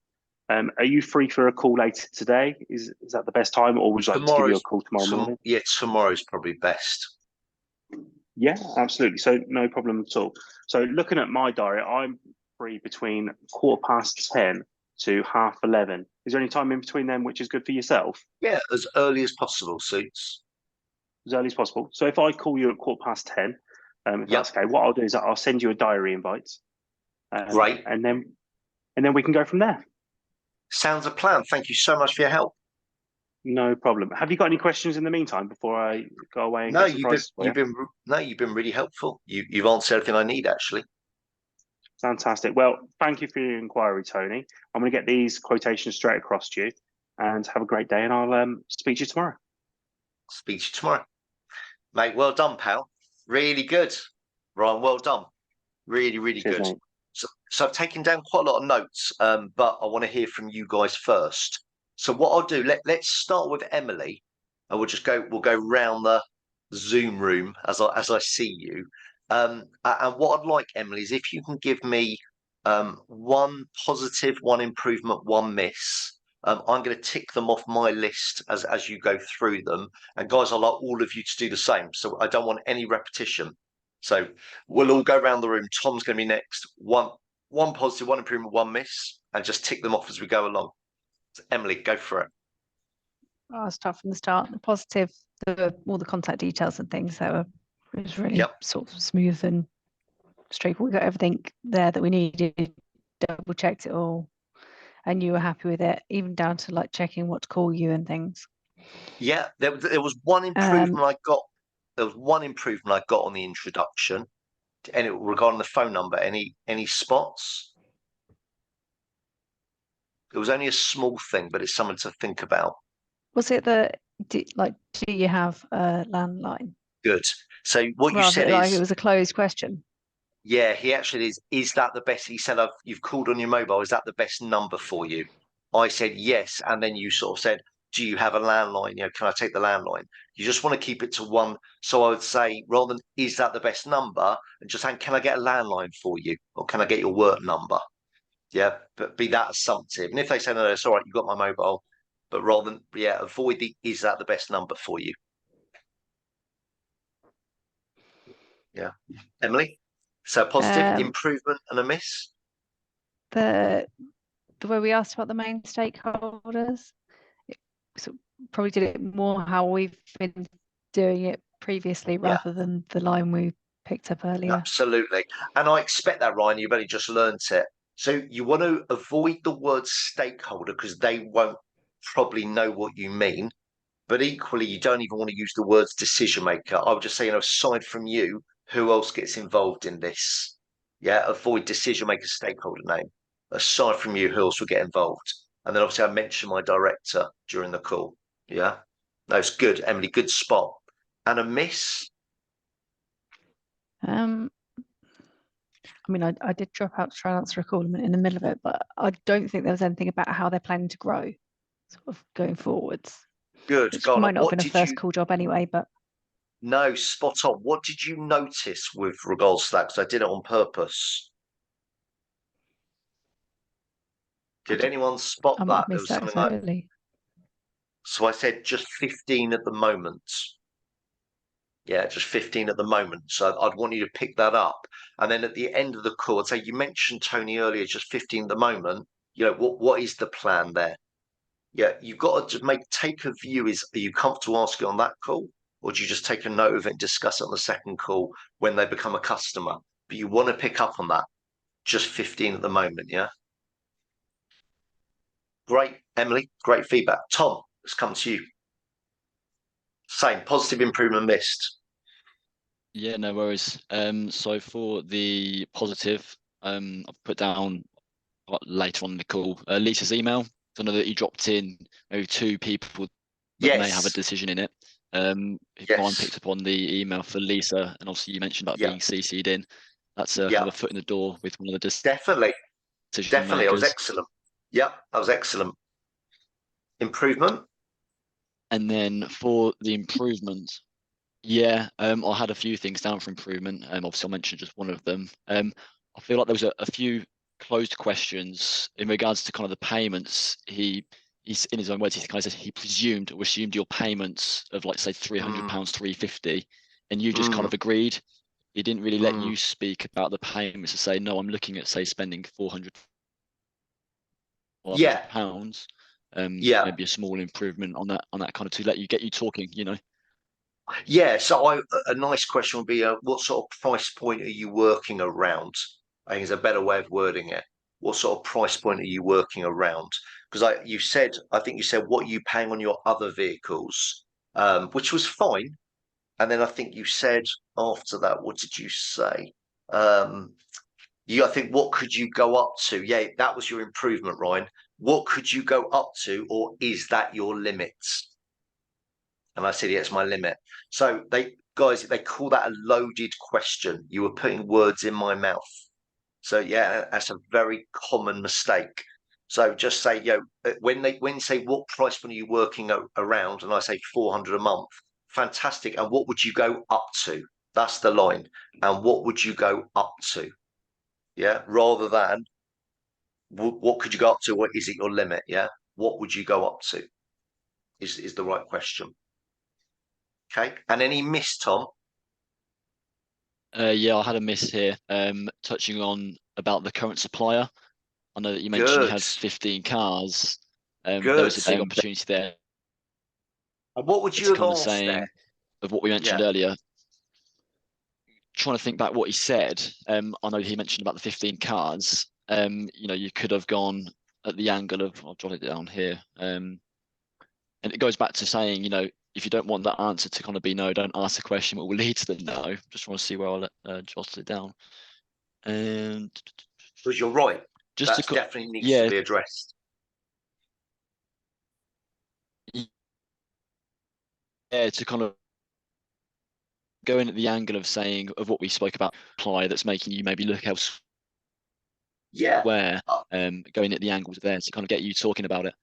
Are you free for a call later today? Is that the best time, or would you like to give you a call tomorrow morning? Yeah, tomorrow's probably best. Yeah, absolutely. So no problem at all. So looking at my diary, I'm free between 10:15 to 11:30. Is there any time in between them which is good for yourself? Yeah, as early as possible suits. As early as possible. So if I call you at 10:15, if that's okay, what I'll do is I'll send you a diary invite. Great. And then we can go from there. Sounds a plan. Thank you so much for your help. No problem. Have you got any questions in the meantime before I go away and No, get some prices for you? You've been really helpful. You've answered everything I need, actually. Fantastic. Well, thank you for your inquiry, Tony. I'm going to get these quotations straight across to you, and have a great day, and I'll speak to you tomorrow. Speak to you tomorrow. Mate, well done, pal. Really good. Ryan, well done. Really, really Cheers, good. mate. So I've taken down quite a lot of notes, but I want to hear from you guys first. So what I'll do, let's start with Emily, and we'll go round the Zoom room as I see you. And what I'd like, Emily, is if you can give me one positive, one improvement, one miss. I'm going to tick them off my list as you go through them. And guys, I'd like all of you to do the same. So I don't want any repetition. So we'll all go around the room. Tom's going to be next. One positive, one improvement, one miss, and just tick them off as we go along. So Emily, go for it. I'll start from the start. The positive, all the contact details and things that was really sort of smooth and straightforward. We got everything there that we needed, double checked it all, and you were happy with it, even down to like checking what to call you and things. Yeah, there was one improvement I got. There was one improvement I got on the introduction, and regarding the phone number. Any spots? It was only a small thing, but it's something to think about. Was it do you have a landline? Good. So what you said like is it was a closed question. Yeah, he actually is that the best? He said, you've called on your mobile. Is that the best number for you? I said yes, and then you sort of said, do you have a landline? Can I take the landline? You just want to keep it to one. So I would say, rather than is that the best number, and just saying, can I get a landline for you, or can I get your work number? Yeah, but be that assumptive. And if they say no, it's all right, you've got my mobile. But rather than avoid the is that the best number for you? Yeah, Emily. So positive, improvement, and a miss. The way we asked about the main stakeholders, probably did it more how we've been doing it previously rather than the line we picked up earlier. Absolutely. And I expect that, Ryan, you've only just learnt it. So you want to avoid the word stakeholder because they won't probably know what you mean. But equally, you don't even want to use the words decision maker. I would just say, aside from you, who else gets involved in this? Yeah, avoid decision maker stakeholder name. Aside from you, who else will get involved? And then obviously I mentioned my director during the call. Yeah, that's good, Emily. Good spot. And a miss. I mean, I did drop out to try and answer a call in the middle of it, but I don't think there was anything about how they're planning to grow, sort of going forwards. Good. Which God, might not what have been a did first you? call job anyway, but No, spot on. What did you notice with regards to that? Because I did it on purpose. Did anyone spot I might that? have There missed was that something like. totally. So I said just 15 at the moment. Yeah, just 15 at the moment. So I'd want you to pick that up. And then at the end of the call, I'd say you mentioned Tony earlier, just 15 at the moment. You know, what is the plan there? Yeah, you've got to just take a view. Are you comfortable asking on that call? Or do you just take a note of it and discuss it on the second call when they become a customer? But you want to pick up on that. Just 15 at the moment, yeah? Great, Emily. Great feedback. Tom, let's come to you. Same, positive improvement missed. Yeah, no worries. So for the positive, I've put down later on in the call Lisa's email. So I know that he dropped in maybe 2 people that may have a Yes. decision in it. Brian Yes. picked up on the email for Lisa, and obviously you mentioned about Yeah. being CC'd in. That's kind Yeah. of a foot in the door with one of the Definitely. decision Definitely. I was makers. excellent. Yep, that was excellent. Improvement. And then for the improvement, yeah, I had a few things down for improvement. Obviously I mentioned just one of them. I feel like there was a few closed questions in regards to kind of the payments. He's in his own words, he kind of says he presumed or assumed your payments of like say £300, 350, and you just kind of agreed. He didn't really let you speak about the payments to say, no, I'm looking at say spending 400, Yeah. £500. Yeah. Maybe a small improvement on that kind of to let you get you talking, you know. Yeah, so a nice question would be, what sort of price point are you working around? I think is a better way of wording it. What sort of price point are you working around? Because I think you said, what are you paying on your other vehicles, which was fine. And then I think you said after that, what did you say? I think, what could you go up to? Yeah, that was your improvement, Ryan. What could you go up to, or is that your limits? And I said, yeah, it's my limit. So they call that a loaded question. You were putting words in my mouth. So yeah, that's a very common mistake. So just say, when you say what price point are you working around, and I say 400 a month, fantastic. And what would you go up to? That's the line. And what would you go up to? Yeah, rather than what could you go up to? What is it your limit? Yeah, what would you go up to? Is the right question. Okay, and any miss, Tom? Yeah, I had a miss here. Touching on about the current supplier. I know that you mentioned you Good. had 15 cars. There Good. was a big opportunity there. And what would you To have kind of asked saying there? of what we mentioned earlier. Trying to think back what he said. I know he mentioned about the 15 cars. You could have gone at the angle of, I'll jot it down here. And it goes back to saying, if you don't want that answer to kind of be no, don't ask the question, what will lead to the no. Just want to see where I'll jot it down. And Because you're right. Just that definitely needs yeah, to be addressed. Yeah, to kind of go in at the angle of saying of what we spoke about, apply that's making you maybe look elsewhere. Yeah. Going at the angles there to kind of get you talking about it.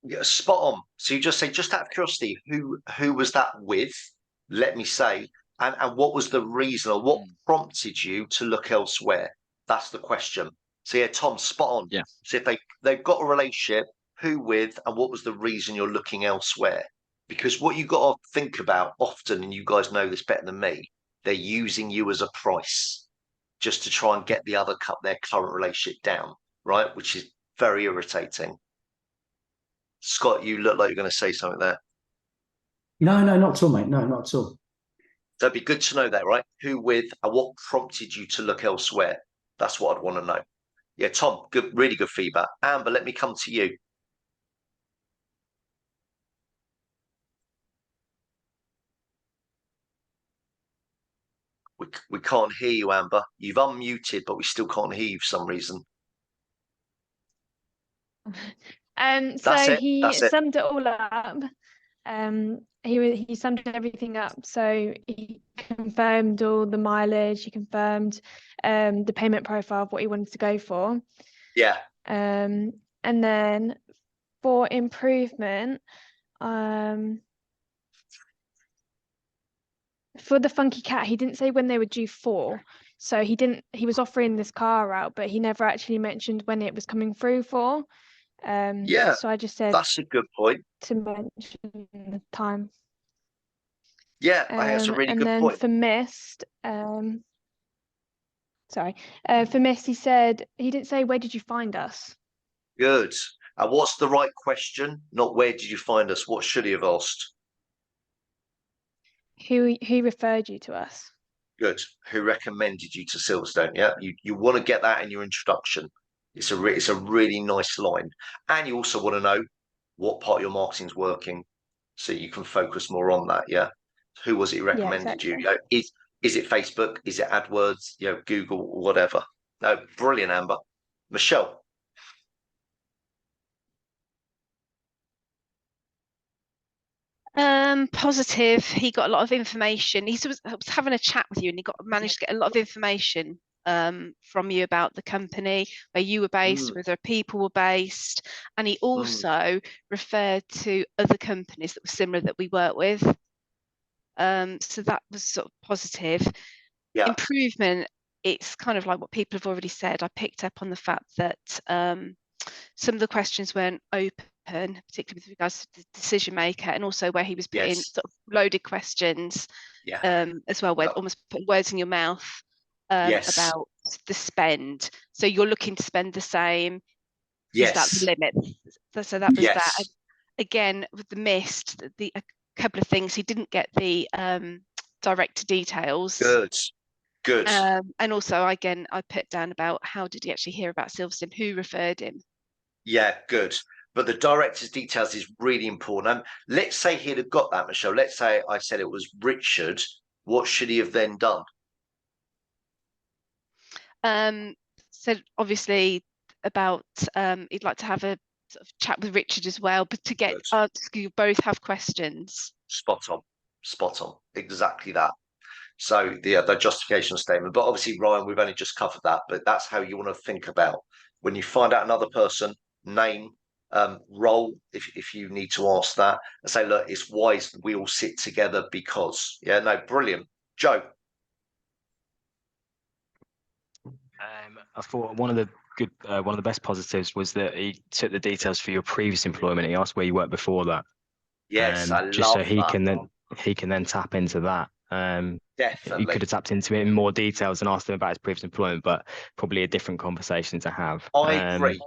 Yeah, spot on. So you just say, just out of curiosity, who was that with? Let me say, and what was the reason, or what prompted you to look elsewhere? That's the question. So yeah, Tom, spot on. Yeah. So if they've got a relationship, who with, and what was the reason you're looking elsewhere? Because what you got to think about often, and you guys know this better than me, they're using you as a price just to try and get their current relationship down, right? Which is very irritating. Scott, you look like you're going to say something there. No, not at all, mate. No, not at all. So it'd be good to know that, right? Who with, and what prompted you to look elsewhere? That's what I'd want to know. Yeah, Tom, good, really good feedback. Amber, let me come to you. We can't hear you, Amber. You've unmuted, but we still can't hear you for some reason. So it, he that's it. summed it all up. He summed everything up. So he confirmed all the mileage. He confirmed the payment profile of what he wanted to go for. Yeah. And then for improvement, for the funky cat, he didn't say when they were due for. So he was offering this car out, but he never actually mentioned when it was coming through for. Yeah, so I just said that's a good point. to mention the time. Yeah, I think that's a really and good then point. for Mist, for Mist, he said he didn't say where did you find us. Good. And what's the right question? Not where did you find us? What should he have asked? Who referred you to us? Good. Who recommended you to Silverstone? Yeah, you want to get that in your introduction. It's a really nice line, and you also want to know what part of your marketing's working, so you can focus more on that. Yeah, who was it who recommended you? Is it Facebook? Is it AdWords? Google, whatever. No, brilliant, Amber. Michelle. Positive. He got a lot of information. He was having a chat with you, and he managed to get a lot of information from you about the company, where you were based, where other people were based, and he also referred to other companies that were similar that we work with. So that was sort of positive. Yeah. Improvement. It's kind of like what people have already said. I picked up on the fact that some of the questions weren't open, particularly with regards to the decision maker, and also where he was putting sort of loaded questions as well, where almost putting words in your mouth about the spend. So you're looking to spend the same. Is that the limit? So that was that. Again, with the Mist, a couple of things. He didn't get the director details. Good. And also, again, I put down about how did he actually hear about Silverstone? Who referred him? Yeah, good. But the director's details is really important. Let's say he'd have got that, Michelle. Let's say I said it was Richard. What should he have then done? Said obviously about he'd like to have a sort of chat with Richard as well, but to get you both have questions. Spot on. Exactly that. So the justification statement. But obviously, Ryan, we've only just covered that. But that's how you want to think about when you find out another person, name, role, if you need to ask that, and say, look, it's wise we all sit together because. Yeah, no, brilliant. Joe. I thought one of the best positives was that he took the details for your previous employment. He asked where you worked before that. Yes, I just love so he that. can then tap into that. Definitely. You could have tapped into it in more details and asked him about his previous employment, but probably a different conversation to have. I agree.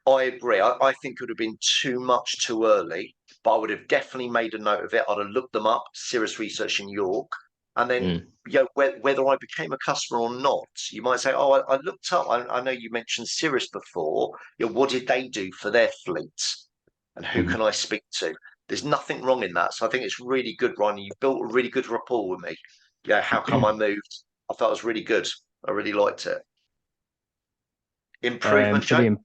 I think it would have been too much too early, but I would have definitely made a note of it. I'd have looked them up, serious research in York, and then whether I became a customer or not, you might say, oh, I looked up. I know you mentioned Cirrus before. What did they do for their fleets, and who can I speak to? There's nothing wrong in that. So I think it's really good, Ronnie. You built a really good rapport with me. Yeah, how come I moved? I thought it was really good. I really liked it. Improvement, Joe?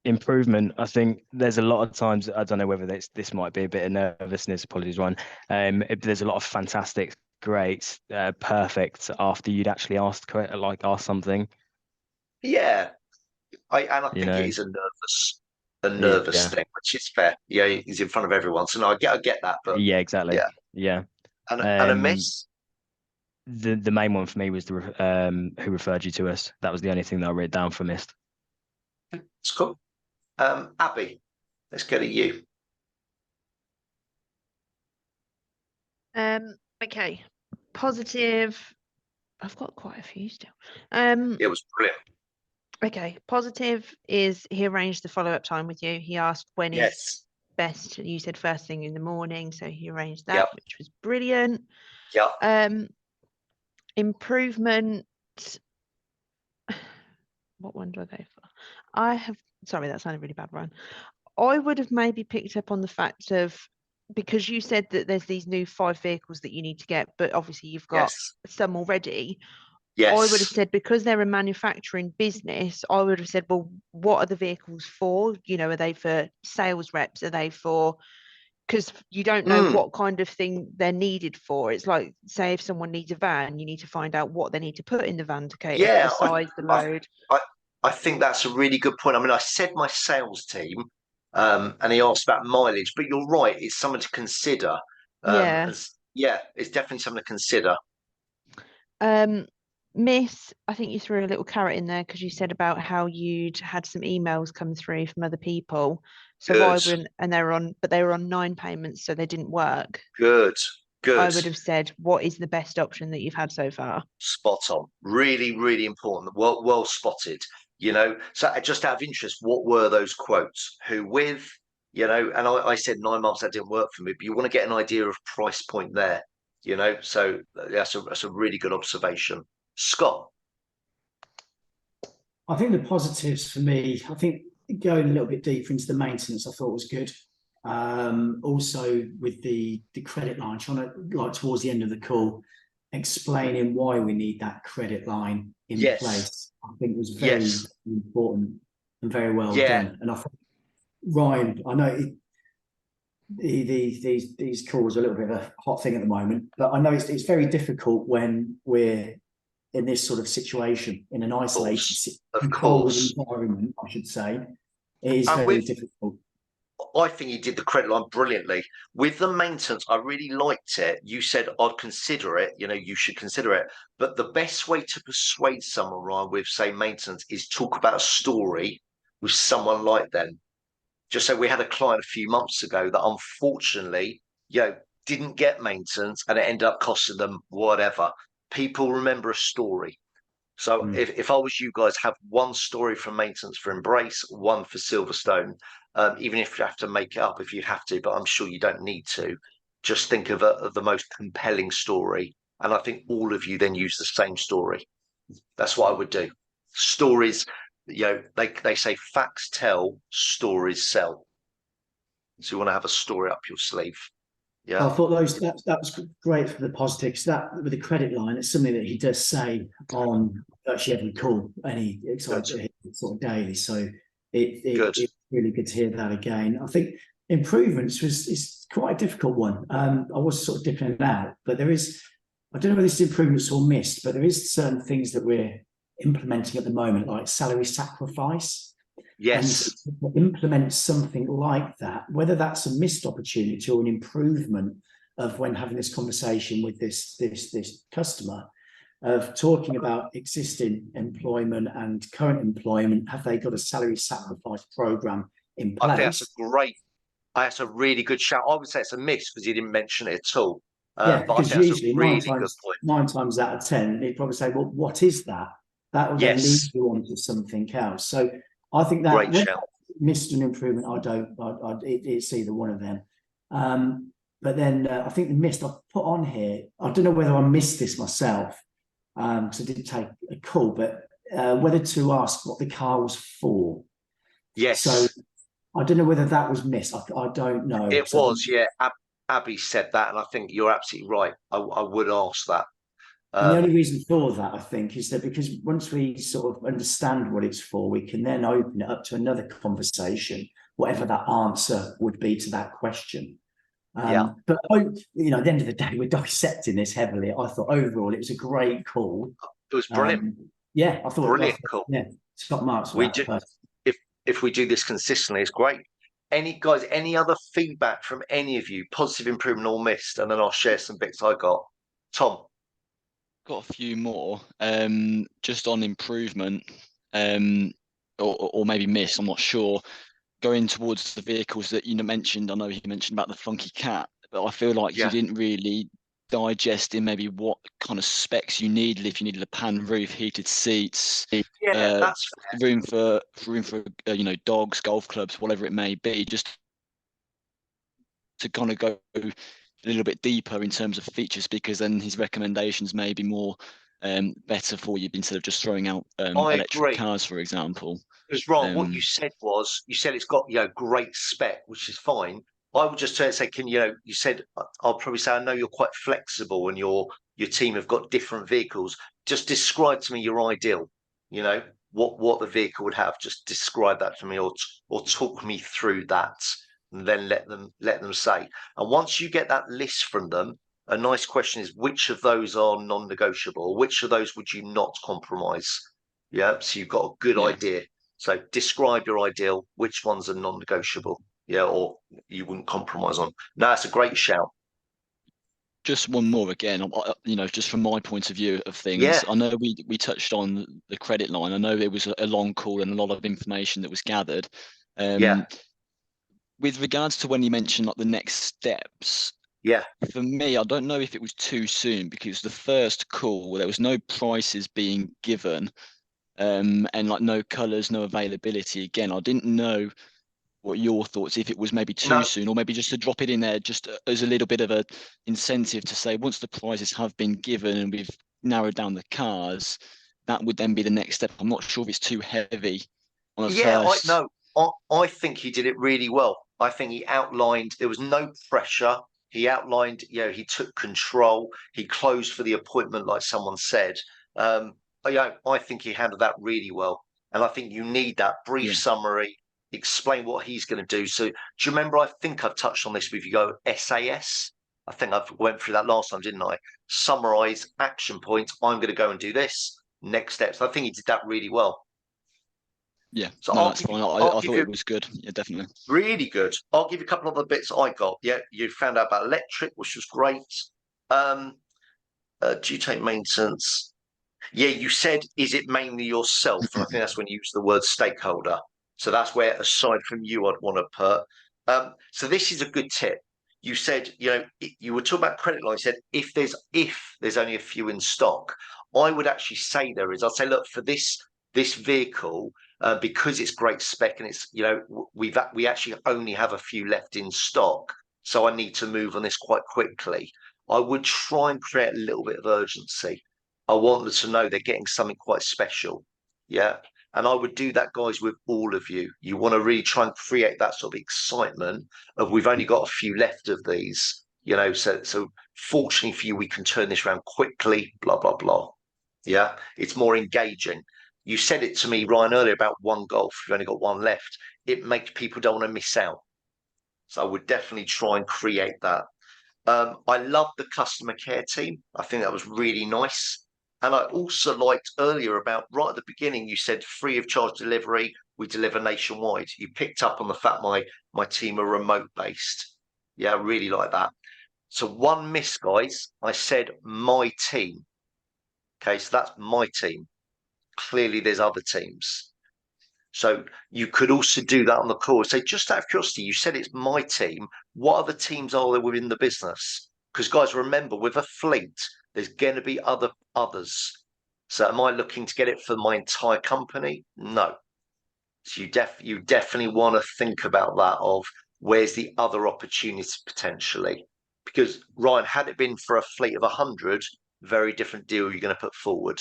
Improvement, I think there's a lot of times, I don't know whether this might be a bit of nervousness, apologies, Ryan. There's a lot of fantastic, great, perfect after you'd actually asked something. Yeah, I think it is a nervous thing, which is fair. Yeah, he's in front of everyone, so no, I get that. But yeah, exactly. Yeah. And a miss. The main one for me was who referred you to us. That was the only thing that I wrote down for Mist. It's cool. Abby, let's go to you. Okay. Positive. I've got quite a few still. It was brilliant. Okay. Positive is he arranged the follow-up time with you. He asked when is best. You said first thing in the morning, so he arranged that, which was brilliant. Yeah. Improvement. What one do I go for? Sorry, that sounded really bad, Ryan. I would have maybe picked up on the fact of because you said that there's these new 5 vehicles that you need to get, but obviously you've got some already. Yes. I would have said, because they're a manufacturing business, I would have said, well, what are the vehicles for? You know, are they for sales reps? Are they for, because you don't know what kind of thing they're needed for. It's like, say, if someone needs a van, you need to find out what they need to put in the van to cater for the size, the load. I think that's a really good point. I mean, I said my sales team, and he asked about mileage, but you're right, it's something to consider. It's definitely something to consider. Miss, I think you threw a little carrot in there because you said about how you'd had some emails come through from other people. So they were on 9 payments, so they didn't work. Good. I would have said, what is the best option that you've had so far? Spot on. Really, really important. Well spotted. You know, so just out of interest, what were those quotes? Who with? You know, and I said 9 months, that didn't work for me, but you want to get an idea of price point there. You know, so that's a really good observation. Scott. I think the positives for me, I think going a little bit deeper into the maintenance, I thought was good. Also with the credit line, trying to, like, towards the end of the call, explaining why we need that credit line in place, I think was very important and very well done. And I think Ryan, I know these calls are a little bit of a hot thing at the moment, but I know it's very difficult when we're in this sort of situation, in an isolated, controlled environment, I should say. It is very difficult. I think you did the credit line brilliantly. With the maintenance, I really liked it. You said, I'd consider it, you know, you should consider it. But the best way to persuade someone, Ryan, with, say, maintenance is talk about a story with someone like them. Just so we had a client a few months ago that unfortunately, you know, didn't get maintenance and it ended up costing them whatever. People remember a story. So if I was you guys, have one story from maintenance for Embrace, one for Silverstone, even if you have to make it up if you have to, but I'm sure you don't need to. Just think of the most compelling story. And I think all of you then use the same story. That's what I would do. Stories, you know, they say facts tell, stories sell. So you want to have a story up your sleeve. Yeah, I thought that was great for the positives. That with the credit line, it's something that he does say on virtually every call, any sort of daily. So it's really good to hear that again. I think improvements is quite a difficult one. I was sort of dipping it out, but there is, I don't know whether this is improvements or missed, but there is certain things that we're implementing at the moment, like salary sacrifice. Yes. And to implement something like that, whether that's a missed opportunity or an improvement of when having this conversation with this customer, of talking about existing employment and current employment, have they got a salary sacrifice program in place? I think that's a really good shout. I would say it's a miss because you didn't mention it at all. Because usually really 9 times out of 10, they'd probably say, well, what is that? That will then lead you on to something else. So I think that when missed an improvement, it's either one of them. But then I think the missed, I've put on here, I don't know whether I missed this myself, because I didn't take a call, but whether to ask what the car was for. Yes. So I don't know whether that was missed. I don't know. It was, yeah. Abby said that, and I think you're absolutely right. I would ask that. And the only reason for that, I think, is that because once we sort of understand what it's for, we can then open it up to another conversation, whatever that answer would be to that question. But, you know, at the end of the day, we're dissecting this heavily. I thought overall it was a great call. It was brilliant. I thought brilliant call. Yeah, Scott Marks. If we do this consistently, it's great. Any other feedback from any of you, positive improvement or missed? And then I'll share some bits I got. Tom. Got a few more just on improvement or maybe miss, I'm not sure. Going towards the vehicles that you mentioned, I know you mentioned about the funky cat, but I feel like you didn't really digest in maybe what kind of specs you needed. If you needed a pan roof, heated seats, that's room for you know, dogs, golf clubs, whatever it may be, just to kind of go a little bit deeper in terms of features, because then his recommendations may be more better for you instead of just throwing out electric cars, for example. Because Ron, what you said was, you said it's got, you know, great spec, which is fine. I would just say, you said, I'll probably say, I know you're quite flexible and your team have got different vehicles. Just describe to me your ideal, what the vehicle would have. Just describe that to me, or talk me through that, and then let them say. And once you get that list from them, a nice question is, which of those are non-negotiable? Which of those would you not compromise? Yeah, so you've got a good idea. So describe your ideal, which ones are non-negotiable, or you wouldn't compromise on. No, that's a great shout. Just one more again, just from my point of view of things. Yeah. I know we touched on the credit line. I know there was a long call and a lot of information that was gathered. With regards to when you mentioned like the next steps, for me, I don't know if it was too soon, because the first call, there was no prices being given, and like no colours, no availability. Again, I didn't know what your thoughts, if it was maybe too soon, or maybe just to drop it in there just as a little bit of a incentive to say, once the prizes have been given and we've narrowed down the cars, that would then be the next step. I'm not sure if it's too heavy on a first. I think he did it really well. I think he outlined, there was no pressure. He outlined, he took control. He closed for the appointment, like someone said. I think he handled that really well. And I think you need that brief summary, explain what he's going to do. So do you remember, I think I've touched on this with you, SAS? I think I went through that last time, didn't I? Summarize, action points. I'm going to go and do this. Next steps. I think he did that really well. Yeah, so that's fine. I thought it was good. Yeah, definitely. Really good. I'll give you a couple of other bits I got. Yeah, you found out about electric, which was great. Do you take maintenance? Yeah, you said, is it mainly yourself? And I think that's when you use the word stakeholder. So that's where, aside from you, I'd want to put. So this is a good tip. You said, you were talking about credit line. You said, if there's only a few in stock, I would actually say there is. I'd say, look, for this vehicle, because it's great spec and it's, we actually only have a few left in stock. So I need to move on this quite quickly. I would try and create a little bit of urgency. I want them to know they're getting something quite special. Yeah. And I would do that, guys, with all of you. You want to really try and create that sort of excitement of, we've only got a few left of these, so fortunately for you, we can turn this around quickly, blah, blah, blah. Yeah. It's more engaging. You said it to me, Ryan, earlier about one Golf. You've only got one left. It makes people don't want to miss out. So I would definitely try and create that. I love the customer care team. I think that was really nice. And I also liked earlier about, right at the beginning, you said free of charge delivery. We deliver nationwide. You picked up on the fact my team are remote based. Yeah, I really like that. So one miss, guys. I said my team. Okay, so that's my team. Clearly, there's other teams. So you could also do that on the call. Say, just out of curiosity, you said it's my team. What other teams are there within the business? Because, guys, remember, with a fleet, there's going to be others. So am I looking to get it for my entire company? No. So you definitely want to think about that, of where's the other opportunity potentially. Because, Ryan, had it been for a fleet of 100, very different deal you're going to put forward.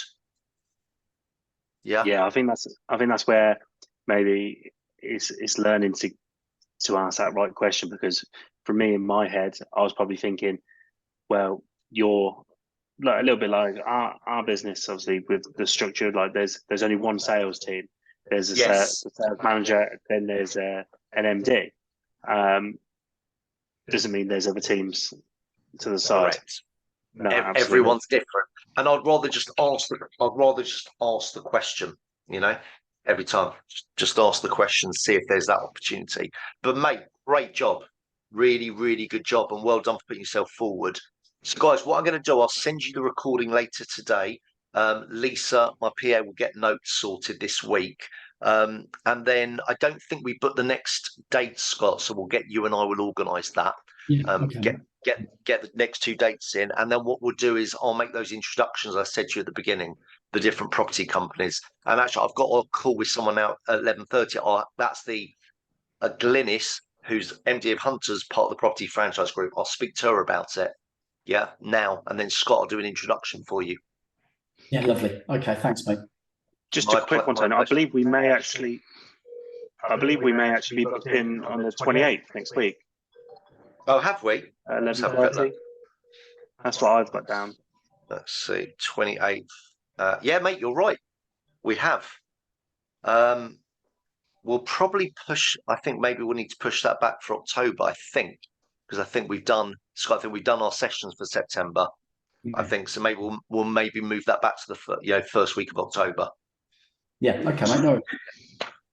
Yeah, I think that's where maybe it's learning to ask that right question, because for me, in my head, I was probably thinking, well, you're like a little bit like our business, obviously, with the structure, like there's only one sales team, there's a sales manager, then there's an MD. Doesn't mean there's other teams to the side. Correct. No, everyone's different, and I'd rather just ask the question. Every time, just ask the question, see if there's that opportunity. But mate, great job, really, really good job, and well done for putting yourself forward. So, guys, what I'm going to do, I'll send you the recording later today. Lisa, my PA, will get notes sorted this week. And then I don't think we booked the next date, Scott. So we'll get you and I will organise that. Get the next 2 dates in, and then what we'll do is I'll make those introductions I said to you at the beginning, the different property companies. And actually, I've got a call with someone now at 11:30. That's the Glynis, who's MD of Hunters, part of the property franchise group. I'll speak to her about it. Yeah, now, and then Scott will do an introduction for you. Yeah, lovely. Okay, thanks, mate. Just a quick one, Tony. I believe we may actually be booked in on the 28th next week. Oh, have we? Let's have a quick 11:30. look. That's what I've got down. Let's see, 28th. Yeah, mate, you're right. We have. We'll probably push. I think maybe we'll need to push that back for October. I think because I think we've done. Scott, I think we've done our sessions for September. I think so. Maybe we'll maybe move that back to the first week of October. Yeah. Okay, mate. No.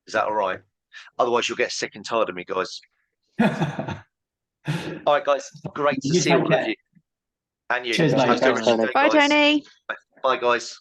Is that all right? Otherwise, you'll get sick and tired of me, guys. All right, guys. Great to see all of you. And you. Cheers, mate. Bye, Bye, Tony. Bye, guys.